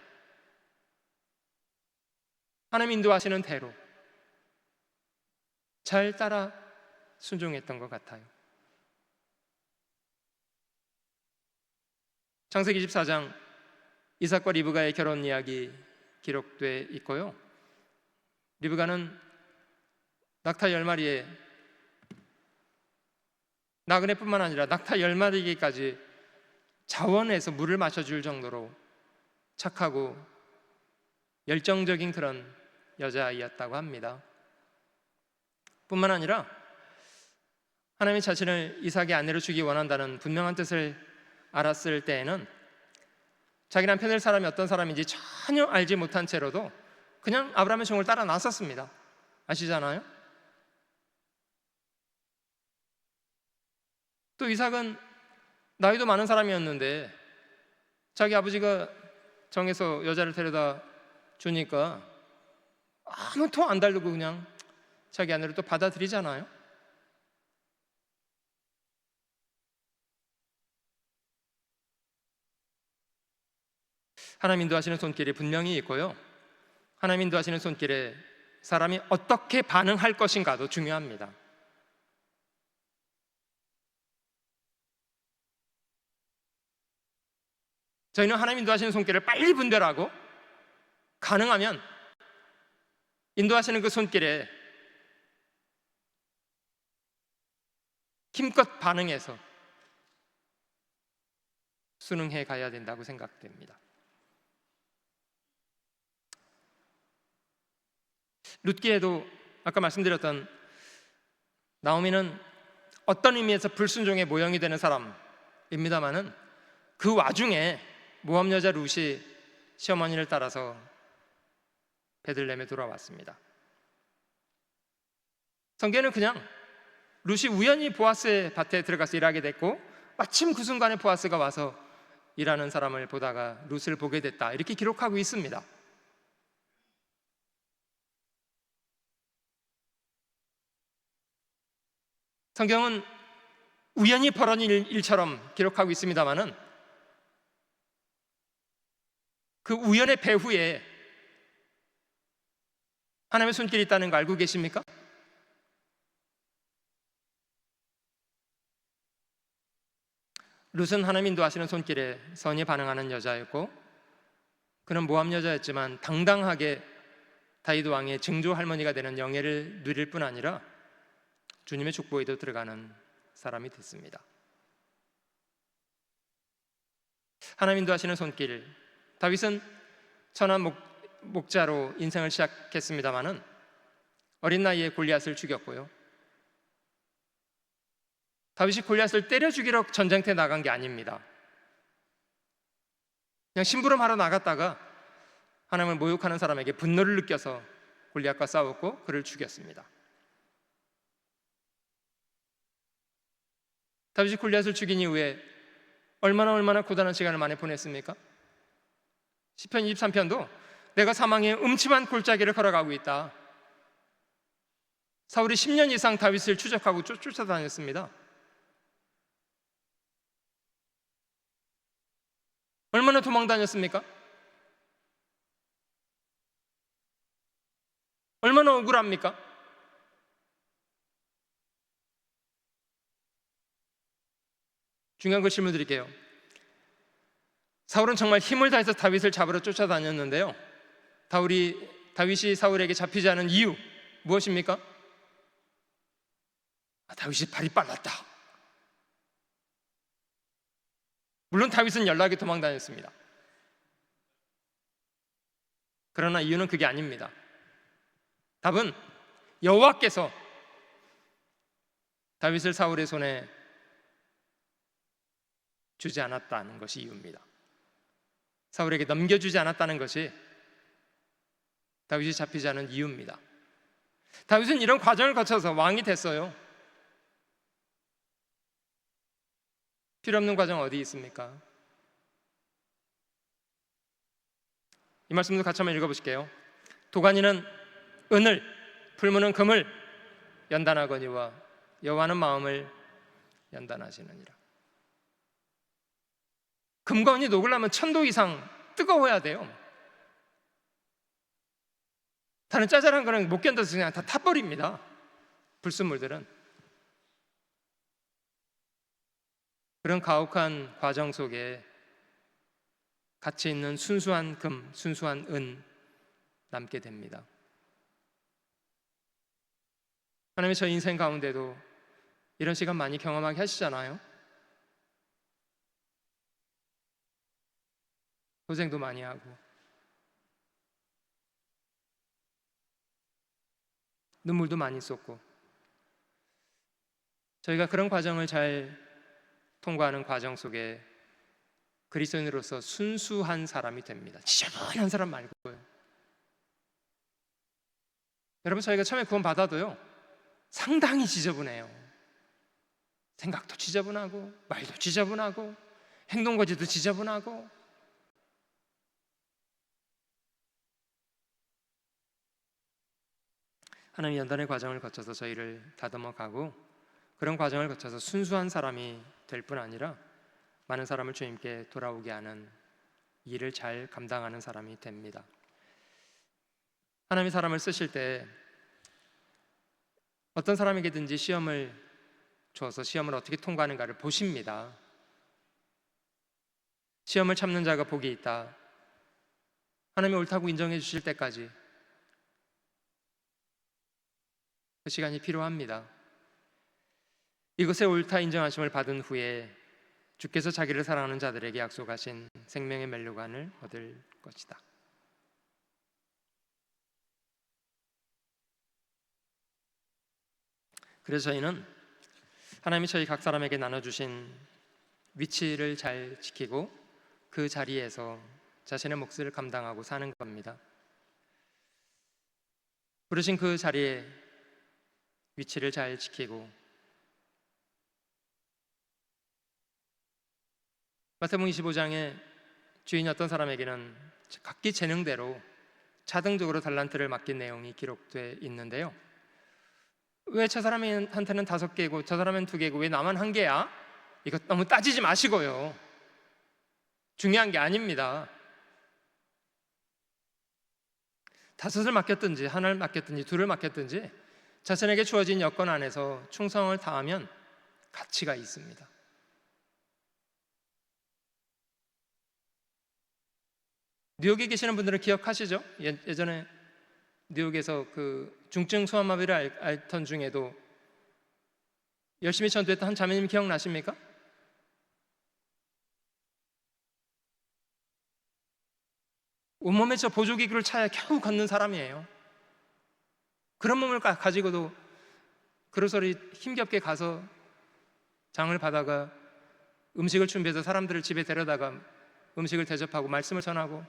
Speaker 1: 하나님 인도하시는 대로 잘 따라 순종했던 것 같아요. 창세기 24장 이삭과 리브가의 결혼 이야기 기록돼 있고요, 리브가는 낙타 10마리에 나그네뿐만 아니라 낙타 10마리까지 자원해서 물을 마셔줄 정도로 착하고 열정적인 그런 여자아이였다고 합니다. 뿐만 아니라 하나님이 자신을 이삭의 아내로 주기 원한다는 분명한 뜻을 알았을 때에는 자기 남편의 사람이 어떤 사람인지 전혀 알지 못한 채로도 그냥 아브라함의 종을 따라 나섰습니다. 아시잖아요? 또 이삭은 나이도 많은 사람이었는데 자기 아버지가 정해서 여자를 데려다 주니까 아무 토 안 달고 그냥 자기 아내를 또 받아들이잖아요. 하나님 인도하시는 손길이 분명히 있고요, 하나님 인도하시는 손길에 사람이 어떻게 반응할 것인가도 중요합니다. 저희는 하나님 인도하시는 손길을 빨리 분별하고 가능하면 인도하시는 그 손길에 힘껏 반응해서 순응해 가야 된다고 생각됩니다. 룻기에도 아까 말씀드렸던 나오미는 어떤 의미에서 불순종의 모형이 되는 사람입니다마는 그 와중에 모압 여자 룻이 시어머니를 따라서 베들레헴에 돌아왔습니다. 성경에는 그냥 룻이 우연히 보아스의 밭에 들어가서 일하게 됐고 마침 그 순간에 보아스가 와서 일하는 사람을 보다가 룻을 보게 됐다, 이렇게 기록하고 있습니다. 성경은 우연히 벌어진 일처럼 기록하고 있습니다마는 그 우연의 배후에 하나님의 손길이 있다는 거 알고 계십니까? 룻은 하나님 인도하시는 손길에 선히 반응하는 여자였고, 그는 모함 여자였지만 당당하게 다윗 왕의 증조 할머니가 되는 영예를 누릴 뿐 아니라 주님의 축복에도 들어가는 사람이 됐습니다. 하나님 인도하시는 손길, 다윗은 천한 목자로 인생을 시작했습니다마는 어린 나이에 골리앗을 죽였고요, 다윗이 골리앗을 때려 죽이러 전쟁터에 나간 게 아닙니다. 그냥 심부름하러 나갔다가 하나님을 모욕하는 사람에게 분노를 느껴서 골리앗과 싸웠고 그를 죽였습니다. 다윗이 골리앗을 죽인 이후에 얼마나 고단한 시간을 많이 보냈습니까? 시편 23편도 내가 사망의 음침한 골짜기를 걸어가고 있다. 사울이 10년 이상 다윗을 추적하고 쫓아다녔습니다. 얼마나 도망다녔습니까? 얼마나 억울합니까? 중요한 걸 질문 드릴게요. 사울은 정말 힘을 다해서 다윗을 잡으러 쫓아다녔는데요, 다윗이 사울에게 잡히지 않은 이유 무엇입니까? 다윗이 발이 빨랐다. 물론 다윗은 연락에 도망다녔습니다. 그러나 이유는 그게 아닙니다. 답은 여호와께서 다윗을 사울의 손에 주지 않았다는 것이 이유입니다. 사울에게 넘겨주지 않았다는 것이 다윗이 잡히지 않은 이유입니다. 다윗은 이런 과정을 거쳐서 왕이 됐어요. 필요 없는 과정 어디 있습니까? 이 말씀도 같이 한번 읽어보실게요. 도가니는 은을, 풀무는 금을 연단하거니와 여호와는 마음을 연단하시느니라. 금과 은이 녹으려면 1000도 이상 뜨거워야 돼요. 다른 짜잘한 거는 못 견뎌서 그냥 다 타버립니다. 불순물들은. 그런 가혹한 과정 속에 가치 있는 순수한 금, 순수한 은 남게 됩니다. 하나님이 저 인생 가운데도 이런 시간 많이 경험하게 하시잖아요. 고생도 많이 하고 눈물도 많이 쏟고, 저희가 그런 과정을 잘 통과하는 과정 속에 그리스도인으로서 순수한 사람이 됩니다. 지저분한 사람 말고요. 여러분, 저희가 처음에 구원 받아도요, 상당히 지저분해요. 생각도 지저분하고 말도 지저분하고 행동거지도 지저분하고. 하나님 연단의 과정을 거쳐서 저희를 다듬어 가고, 그런 과정을 거쳐서 순수한 사람이 될 뿐 아니라 많은 사람을 주님께 돌아오게 하는 일을 잘 감당하는 사람이 됩니다. 하나님이 사람을 쓰실 때 어떤 사람에게든지 시험을 줘서 시험을 어떻게 통과하는가를 보십니다. 시험을 참는 자가 복이 있다. 하나님이 옳다고 인정해 주실 때까지 그 시간이 필요합니다. 이것에 옳다 인정하심을 받은 후에 주께서 자기를 사랑하는 자들에게 약속하신 생명의 멸류관을 얻을 것이다. 그래서 저희는 하나님이 저희 각 사람에게 나눠주신 위치를 잘 지키고 그 자리에서 자신의 몫을 감당하고 사는 겁니다. 부르신 그 자리에 위치를 잘 지키고, 마태복음 25장에 주인이 어떤 사람에게는 각기 재능대로 차등적으로 달란트를 맡긴 내용이 기록되어 있는데요, 왜 저 사람한테는 5개고 저 사람은 2개고 왜 나만 1개야? 이거 너무 따지지 마시고요. 중요한 게 아닙니다. 5을 맡겼든지 하나를 맡겼든지 2를 맡겼든지 자신에게 주어진 여건 안에서 충성을 다하면 가치가 있습니다. 뉴욕에 계시는 분들은 기억하시죠? 예전에 뉴욕에서 그 중증 소아마비를 앓던 중에도 열심히 전도했던 한 자매님 기억나십니까? 온몸에 저 보조기구를 차야 겨우 걷는 사람이에요. 그런 몸을 가지고도 그로서리 힘겹게 가서 장을 받아가 음식을 준비해서 사람들을 집에 데려다가 음식을 대접하고 말씀을 전하고,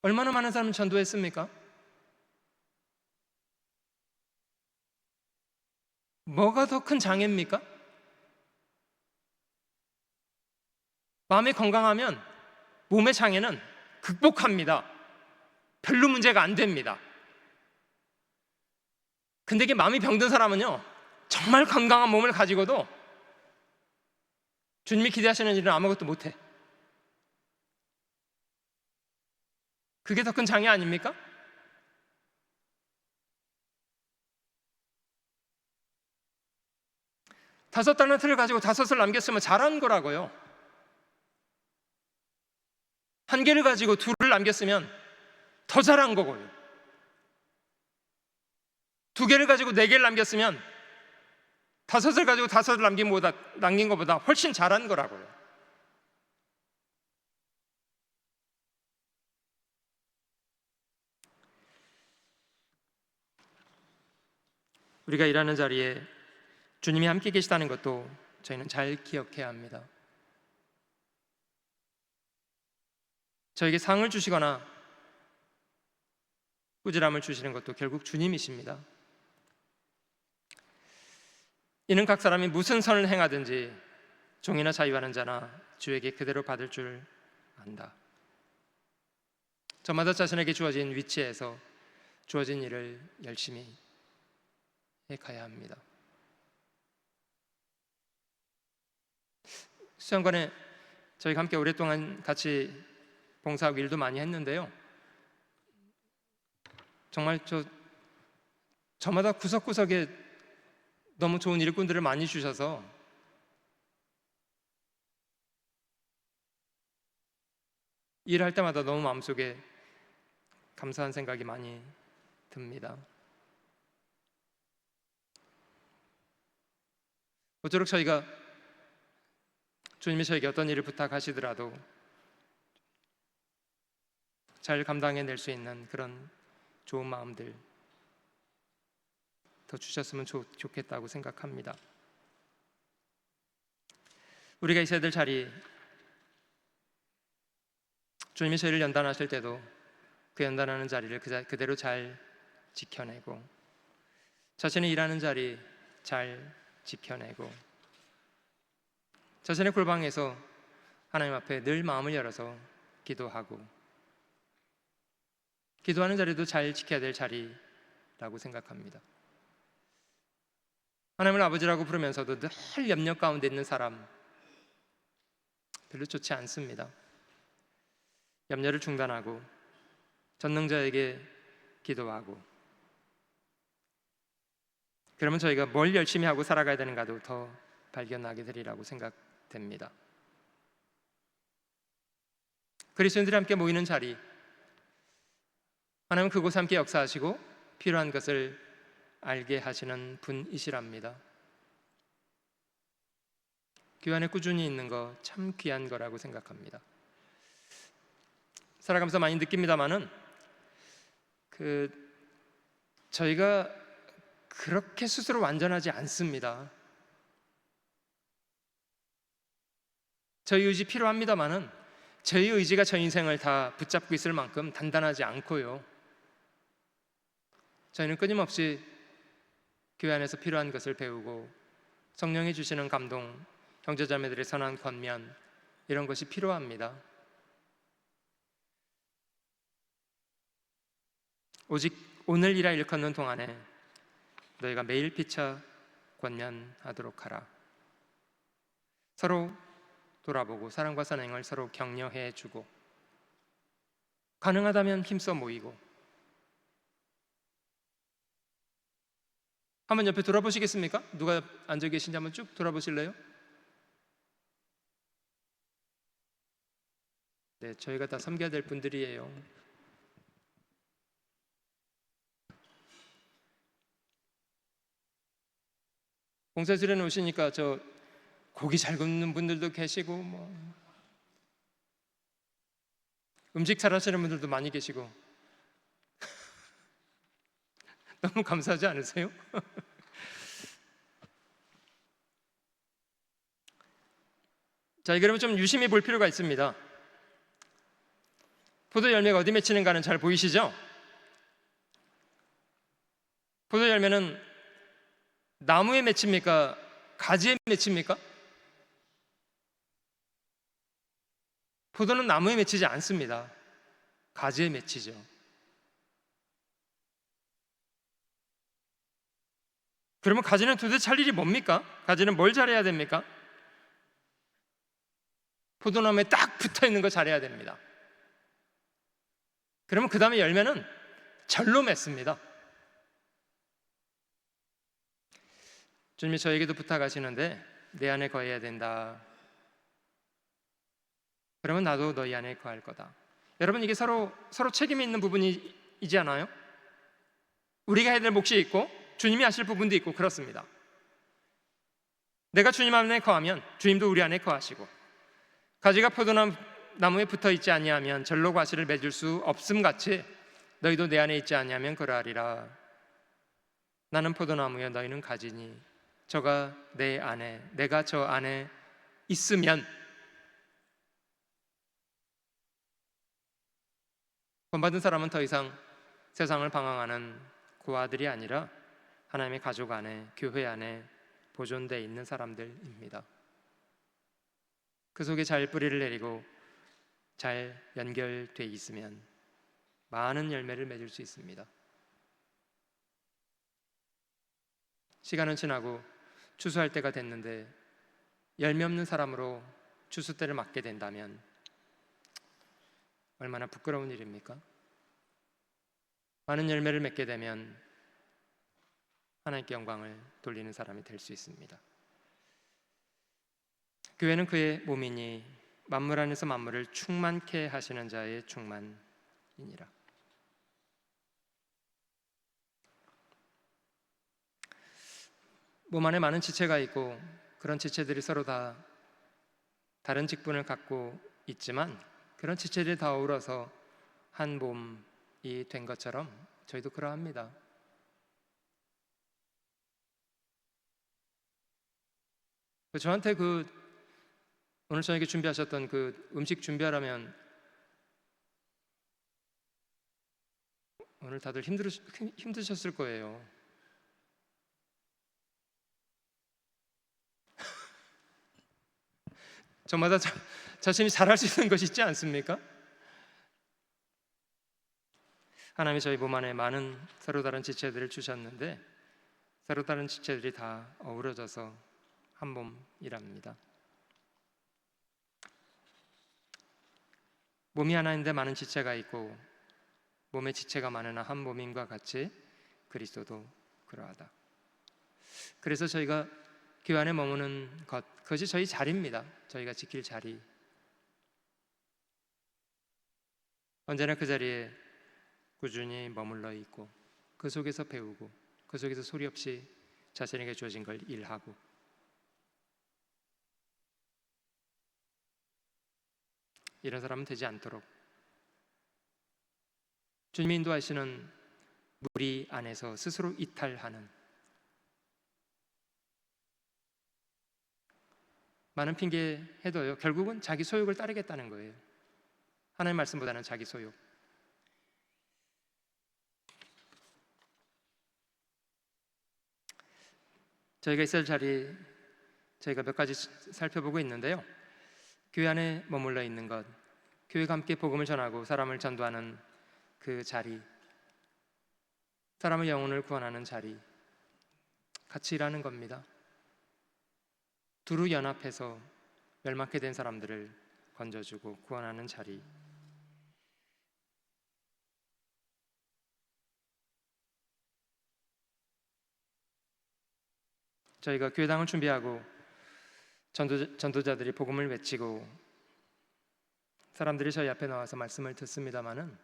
Speaker 1: 얼마나 많은 사람을 전도했습니까? 뭐가 더 큰 장애입니까? 마음이 건강하면 몸의 장애는 극복합니다. 별로 문제가 안 됩니다. 근데 이게 마음이 병든 사람은요, 정말 건강한 몸을 가지고도 주님이 기대하시는 일은 아무것도 못해. 그게 더 큰 장애 아닙니까? 다섯 달란트를 가지고 5을 남겼으면 잘한 거라고요. 1개를 가지고 2를 남겼으면 더 잘한 거고요. 2개를 가지고 4개를 남겼으면 5을 가지고 5을 남긴 것보다 훨씬 잘한 거라고요. 우리가 일하는 자리에 주님이 함께 계시다는 것도 저희는 잘 기억해야 합니다. 저에게 상을 주시거나 꾸지람을 주시는 것도 결국 주님이십니다. 이는 각 사람이 무슨 선을 행하든지 종이나 자유하는 자나 주에게 그대로 받을 줄 안다. 저마다 자신에게 주어진 위치에서 주어진 일을 열심히 해가야 합니다. 수양관에 저희가 함께 오랫동안 같이 봉사하고 일도 많이 했는데요, 정말 저마다 구석구석에 너무 좋은 일꾼들을 많이 주셔서 일할 때마다 너무 마음속에 감사한 생각이 많이 듭니다. 모쪼록 저희가 주님이 저에게 어떤 일을 부탁하시더라도 잘 감당해낼 수 있는 그런 좋은 마음들 더 주셨으면 좋겠다고 생각합니다. 우리가 있어야 될 자리, 주님이 저희를 연단하실 때도 그 연단하는 자리를 그대로 잘 지켜내고, 자신의 일하는 자리 잘 지켜내고, 자신의 골방에서 하나님 앞에 늘 마음을 열어서 기도하고, 기도하는 자리도 잘 지켜야 될 자리라고 생각합니다. 하나님을 아버지라고 부르면서도 늘 염려 가운데 있는 사람 별로 좋지 않습니다. 염려를 중단하고 전능자에게 기도하고, 그러면 저희가 뭘 열심히 하고 살아가야 되는가도 더 발견하게 되리라고 생각됩니다. 그리스도인들이 함께 모이는 자리, 하나님은 그곳에 함께 역사하시고 필요한 것을 알게 하시는 분이시랍니다. 교회 안에 꾸준히 있는 거 참 귀한 거라고 생각합니다. 살아가면서 많이 느낍니다만은 저희가 그렇게 스스로 완전하지 않습니다. 저희 의지 필요합니다만은 저희 의지가 저 인생을 다 붙잡고 있을 만큼 단단하지 않고요. 저희는 끊임없이 교회 안에서 필요한 것을 배우고, 성령이 주시는 감동, 형제자매들의 선한 권면, 이런 것이 필요합니다. 오직 오늘이라 일컫는 동안에 너희가 매일 피차 권면하도록 하라. 서로 돌아보고 사랑과 선행을 서로 격려해 주고, 가능하다면 힘써 모이고. 한번 옆에 돌아보시겠습니까? 누가 앉아 계신지 한번 쭉 돌아보실래요? 네, 저희가 다 섬겨야 될 분들이에요. 봉사실에 오시니까 저 고기 잘 굽는 분들도 계시고, 음식 잘하시는 분들도 많이 계시고 너무 감사하지 않으세요? 자, 그러면 좀 유심히 볼 필요가 있습니다. 포도 열매가 어디 맺히는가는 잘 보이시죠? 포도 열매는 나무에 맺힙니까? 가지에 맺힙니까? 포도는 나무에 맺히지 않습니다. 가지에 맺히죠. 그러면 가지는 도대체 할 일이 뭡니까? 가지는 뭘 잘해야 됩니까? 포도나무에 딱 붙어 있는 거 잘해야 됩니다. 그러면 그 다음에 열매는 절로 맺습니다. 주님이 저에게도 부탁하시는데, 내 안에 거해야 된다. 그러면 나도 너희 안에 거할 거다. 여러분, 이게 서로 책임이 있는 부분이지 않아요? 우리가 해야 될 몫이 있고 주님이 하실 부분도 있고 그렇습니다. 내가 주님 안에 거하면 주님도 우리 안에 거하시고, 가지가 포도나무에 붙어 있지 아니하면 절로 과실을 맺을 수 없음 같이 너희도 내 안에 있지 아니하면 그러하리라. 나는 포도나무여 너희는 가지니 저가 내 안에, 내가 저 안에 있으면. 본받은 사람은 더 이상 세상을 방황하는 고아들이 아니라 하나님의 가족 안에, 교회 안에 보존되어 있는 사람들입니다. 그 속에 잘 뿌리를 내리고 잘 연결되어 있으면 많은 열매를 맺을 수 있습니다. 시간은 지나고 추수할 때가 됐는데 열매 없는 사람으로 추수 때를 맞게 된다면 얼마나 부끄러운 일입니까? 많은 열매를 맺게 되면 하나님께 영광을 돌리는 사람이 될 수 있습니다. 교회는 그의 몸이니 만물 안에서 만물을 충만케 하시는 자의 충만이니라. 몸 안에 많은 지체가 있고 그런 지체들이 서로 다 다른 직분을 갖고 있지만 그런 지체들이 다 어우러서 한 몸이 된 것처럼 저희도 그러합니다. 저한테 오늘 저에게 준비하셨던 그 음식 준비하라면 오늘 다들 힘드셨을 거예요. 저마다 자신이 잘할 수 있는 것이 있지 않습니까? 하나님이 저희 몸 안에 많은 서로 다른 지체들을 주셨는데 서로 다른 지체들이 다 어우러져서 한 몸이랍니다. 몸이 하나인데 많은 지체가 있고 몸의 지체가 많으나 한 몸임과 같이 그리스도도 그러하다. 그래서 저희가 교회 안에 머무는 것, 그것이 저희 자리입니다. 저희가 지킬 자리. 언제나 그 자리에 꾸준히 머물러 있고 그 속에서 배우고 그 속에서 소리 없이 자신에게 주어진 걸 일하고 이런 사람은 되지 않도록 주님이 인도하시는 무리 안에서 스스로 이탈하는 많은 핑계 해도요 결국은 자기 소욕을 따르겠다는 거예요. 하나님의 말씀보다는 자기 소욕. 저희가 있을 자리 저희가 몇 가지 살펴보고 있는데요. 교회 안에 머물러 있는 것, 교회가 함께 복음을 전하고 사람을 전도하는 그 자리, 사람의 영혼을 구원하는 자리, 같이 일하는 겁니다. 두루 연합해서 멸망케 된 사람들을 건져주고 구원하는 자리. 저희가 교회당을 준비하고 전도자들이 복음을 외치고 사람들이 저희 앞에 나와서 말씀을 듣습니다마는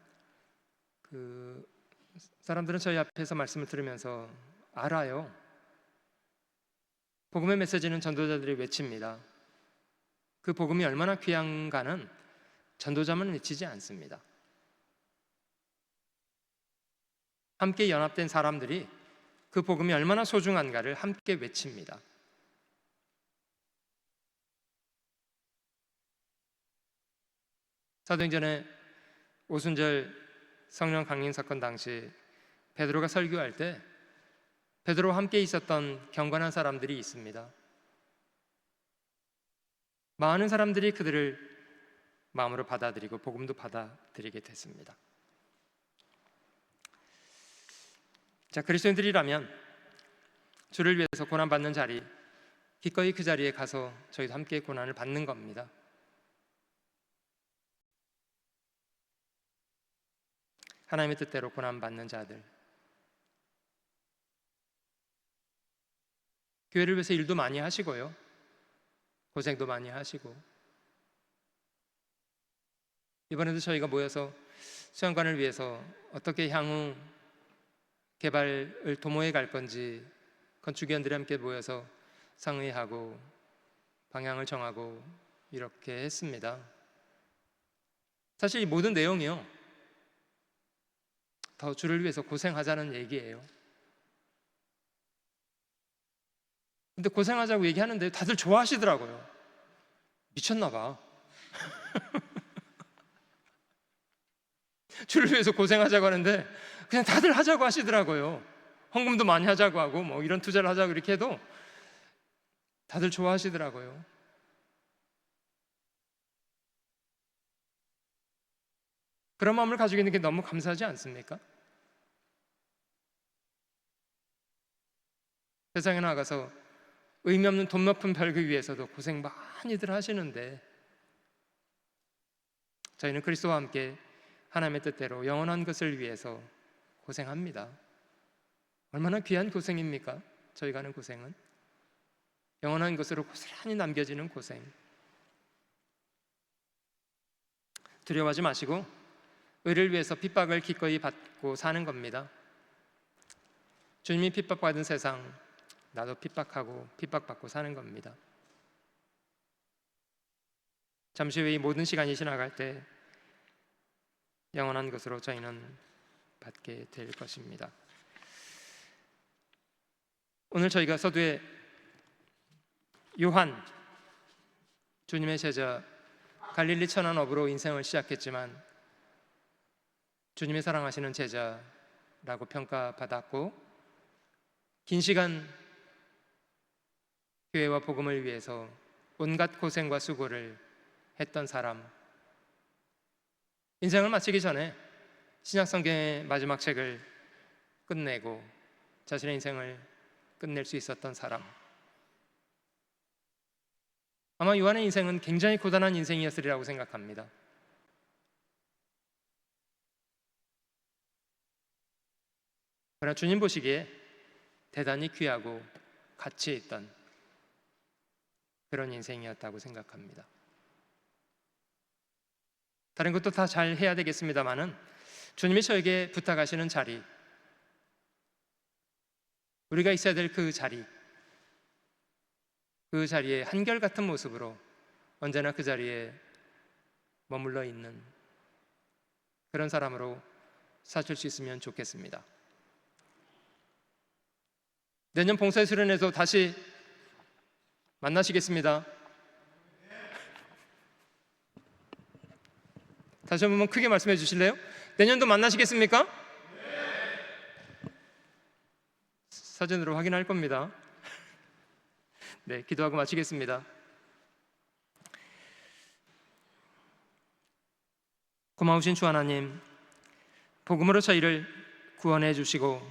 Speaker 1: 그 사람들은 저희 앞에서 말씀을 들으면서 알아요. 복음의 메시지는 전도자들이 외칩니다. 그 복음이 얼마나 귀한가는 전도자만 외치지 않습니다. 함께 연합된 사람들이 그 복음이 얼마나 소중한가를 함께 외칩니다. 사도행전의 오순절 성령 강림 사건 당시 베드로가 설교할 때 베드로와 함께 있었던 경건한 사람들이 있습니다. 많은 사람들이 그들을 마음으로 받아들이고 복음도 받아들이게 됐습니다. 자, 그리스도인들이라면 주를 위해서 고난받는 자리, 기꺼이 그 자리에 가서 저희도 함께 고난을 받는 겁니다. 하나님의 뜻대로 고난받는 자들, 교회를 위해서 일도 많이 하시고요, 고생도 많이 하시고, 이번에도 저희가 모여서 수양관을 위해서 어떻게 향후 개발을 도모해 갈 건지 건축위원들이 함께 모여서 상의하고 방향을 정하고 이렇게 했습니다. 사실 이 모든 내용이요, 더 주를 위해서 고생하자는 얘기예요. 근데 고생하자고 얘기하는데 다들 좋아하시더라고요. 미쳤나 봐. 주를 위해서 고생하자고 하는데 그냥 다들 하자고 하시더라고요. 헌금도 많이 하자고 하고 뭐 이런 투자를 하자고 이렇게 해도 다들 좋아하시더라고요. 그런 마음을 가지고 있는 게 너무 감사하지 않습니까? 세상에 나가서 의미 없는 돈 높은 별그 위해서도 고생 많이들 하시는데 저희는 그리스도와 함께 하나님의 뜻대로 영원한 것을 위해서 고생합니다. 얼마나 귀한 고생입니까? 저희가 하는 고생은 영원한 것으로 고스란히 남겨지는 고생. 두려워하지 마시고 의를 위해서 핍박을 기꺼이 받고 사는 겁니다. 주님이 핍박받은 세상, 나도 핍박하고 핍박받고 사는 겁니다. 잠시 후에 이 모든 시간이 지나갈 때 영원한 것으로 저희는 받게 될 것입니다. 오늘 저희가 서두에 요한, 주님의 제자, 갈릴리 천한 어부로 인생을 시작했지만 주님의 사랑하시는 제자라고 평가받았고, 긴 시간 교회와 복음을 위해서 온갖 고생과 수고를 했던 사람, 인생을 마치기 전에 신약성경의 마지막 책을 끝내고 자신의 인생을 끝낼 수 있었던 사람, 아마 요한의 인생은 굉장히 고단한 인생이었으리라고 생각합니다. 그러나 주님 보시기에 대단히 귀하고 가치 있던 그런 인생이었다고 생각합니다. 다른 것도 다 잘 해야 되겠습니다마는 주님이 저에게 부탁하시는 자리, 우리가 있어야 될 그 자리에 한결같은 모습으로 언제나 그 자리에 머물러 있는 그런 사람으로 사실 수 있으면 좋겠습니다. 내년 봉사의 수련회에서 다시 만나시겠습니다. 다시 한 번만 크게 말씀해 주실래요? 내년도 만나시겠습니까? 사진으로 확인할 겁니다. 네, 기도하고 마치겠습니다. 고마우신 주 하나님, 복음으로 저희를 구원해 주시고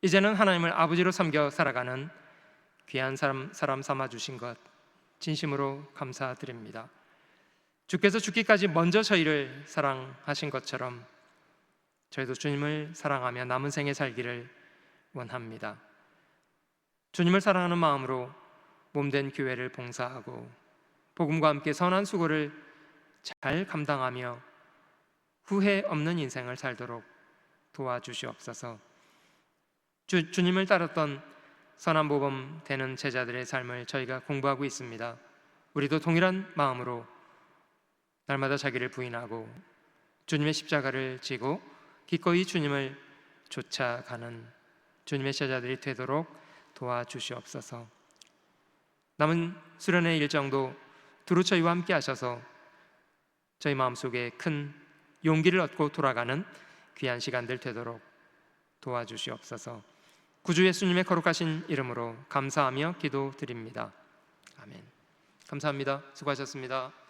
Speaker 1: 이제는 하나님을 아버지로 섬겨 살아가는 귀한 사람 삼아 주신 것 진심으로 감사드립니다. 주께서 죽기까지 먼저 저희를 사랑하신 것처럼 저희도 주님을 사랑하며 남은 생에 살기를 원합니다. 주님을 사랑하는 마음으로 몸된 교회를 봉사하고 복음과 함께 선한 수고를 잘 감당하며 후회 없는 인생을 살도록 도와주시옵소서. 주님을 따랐던 선한 모범 되는 제자들의 삶을 저희가 공부하고 있습니다. 우리도 동일한 마음으로 날마다 자기를 부인하고 주님의 십자가를 지고 기꺼이 주님을 쫓아가는 주님의 제자들이 되도록 도와주시옵소서. 남은 수련의 일정도 두루 저희와 함께 하셔서 저희 마음속에 큰 용기를 얻고 돌아가는 귀한 시간들 되도록 도와주시옵소서. 구주 예수님의 거룩하신 이름으로 감사하며 기도드립니다. 아멘. 감사합니다. 수고하셨습니다.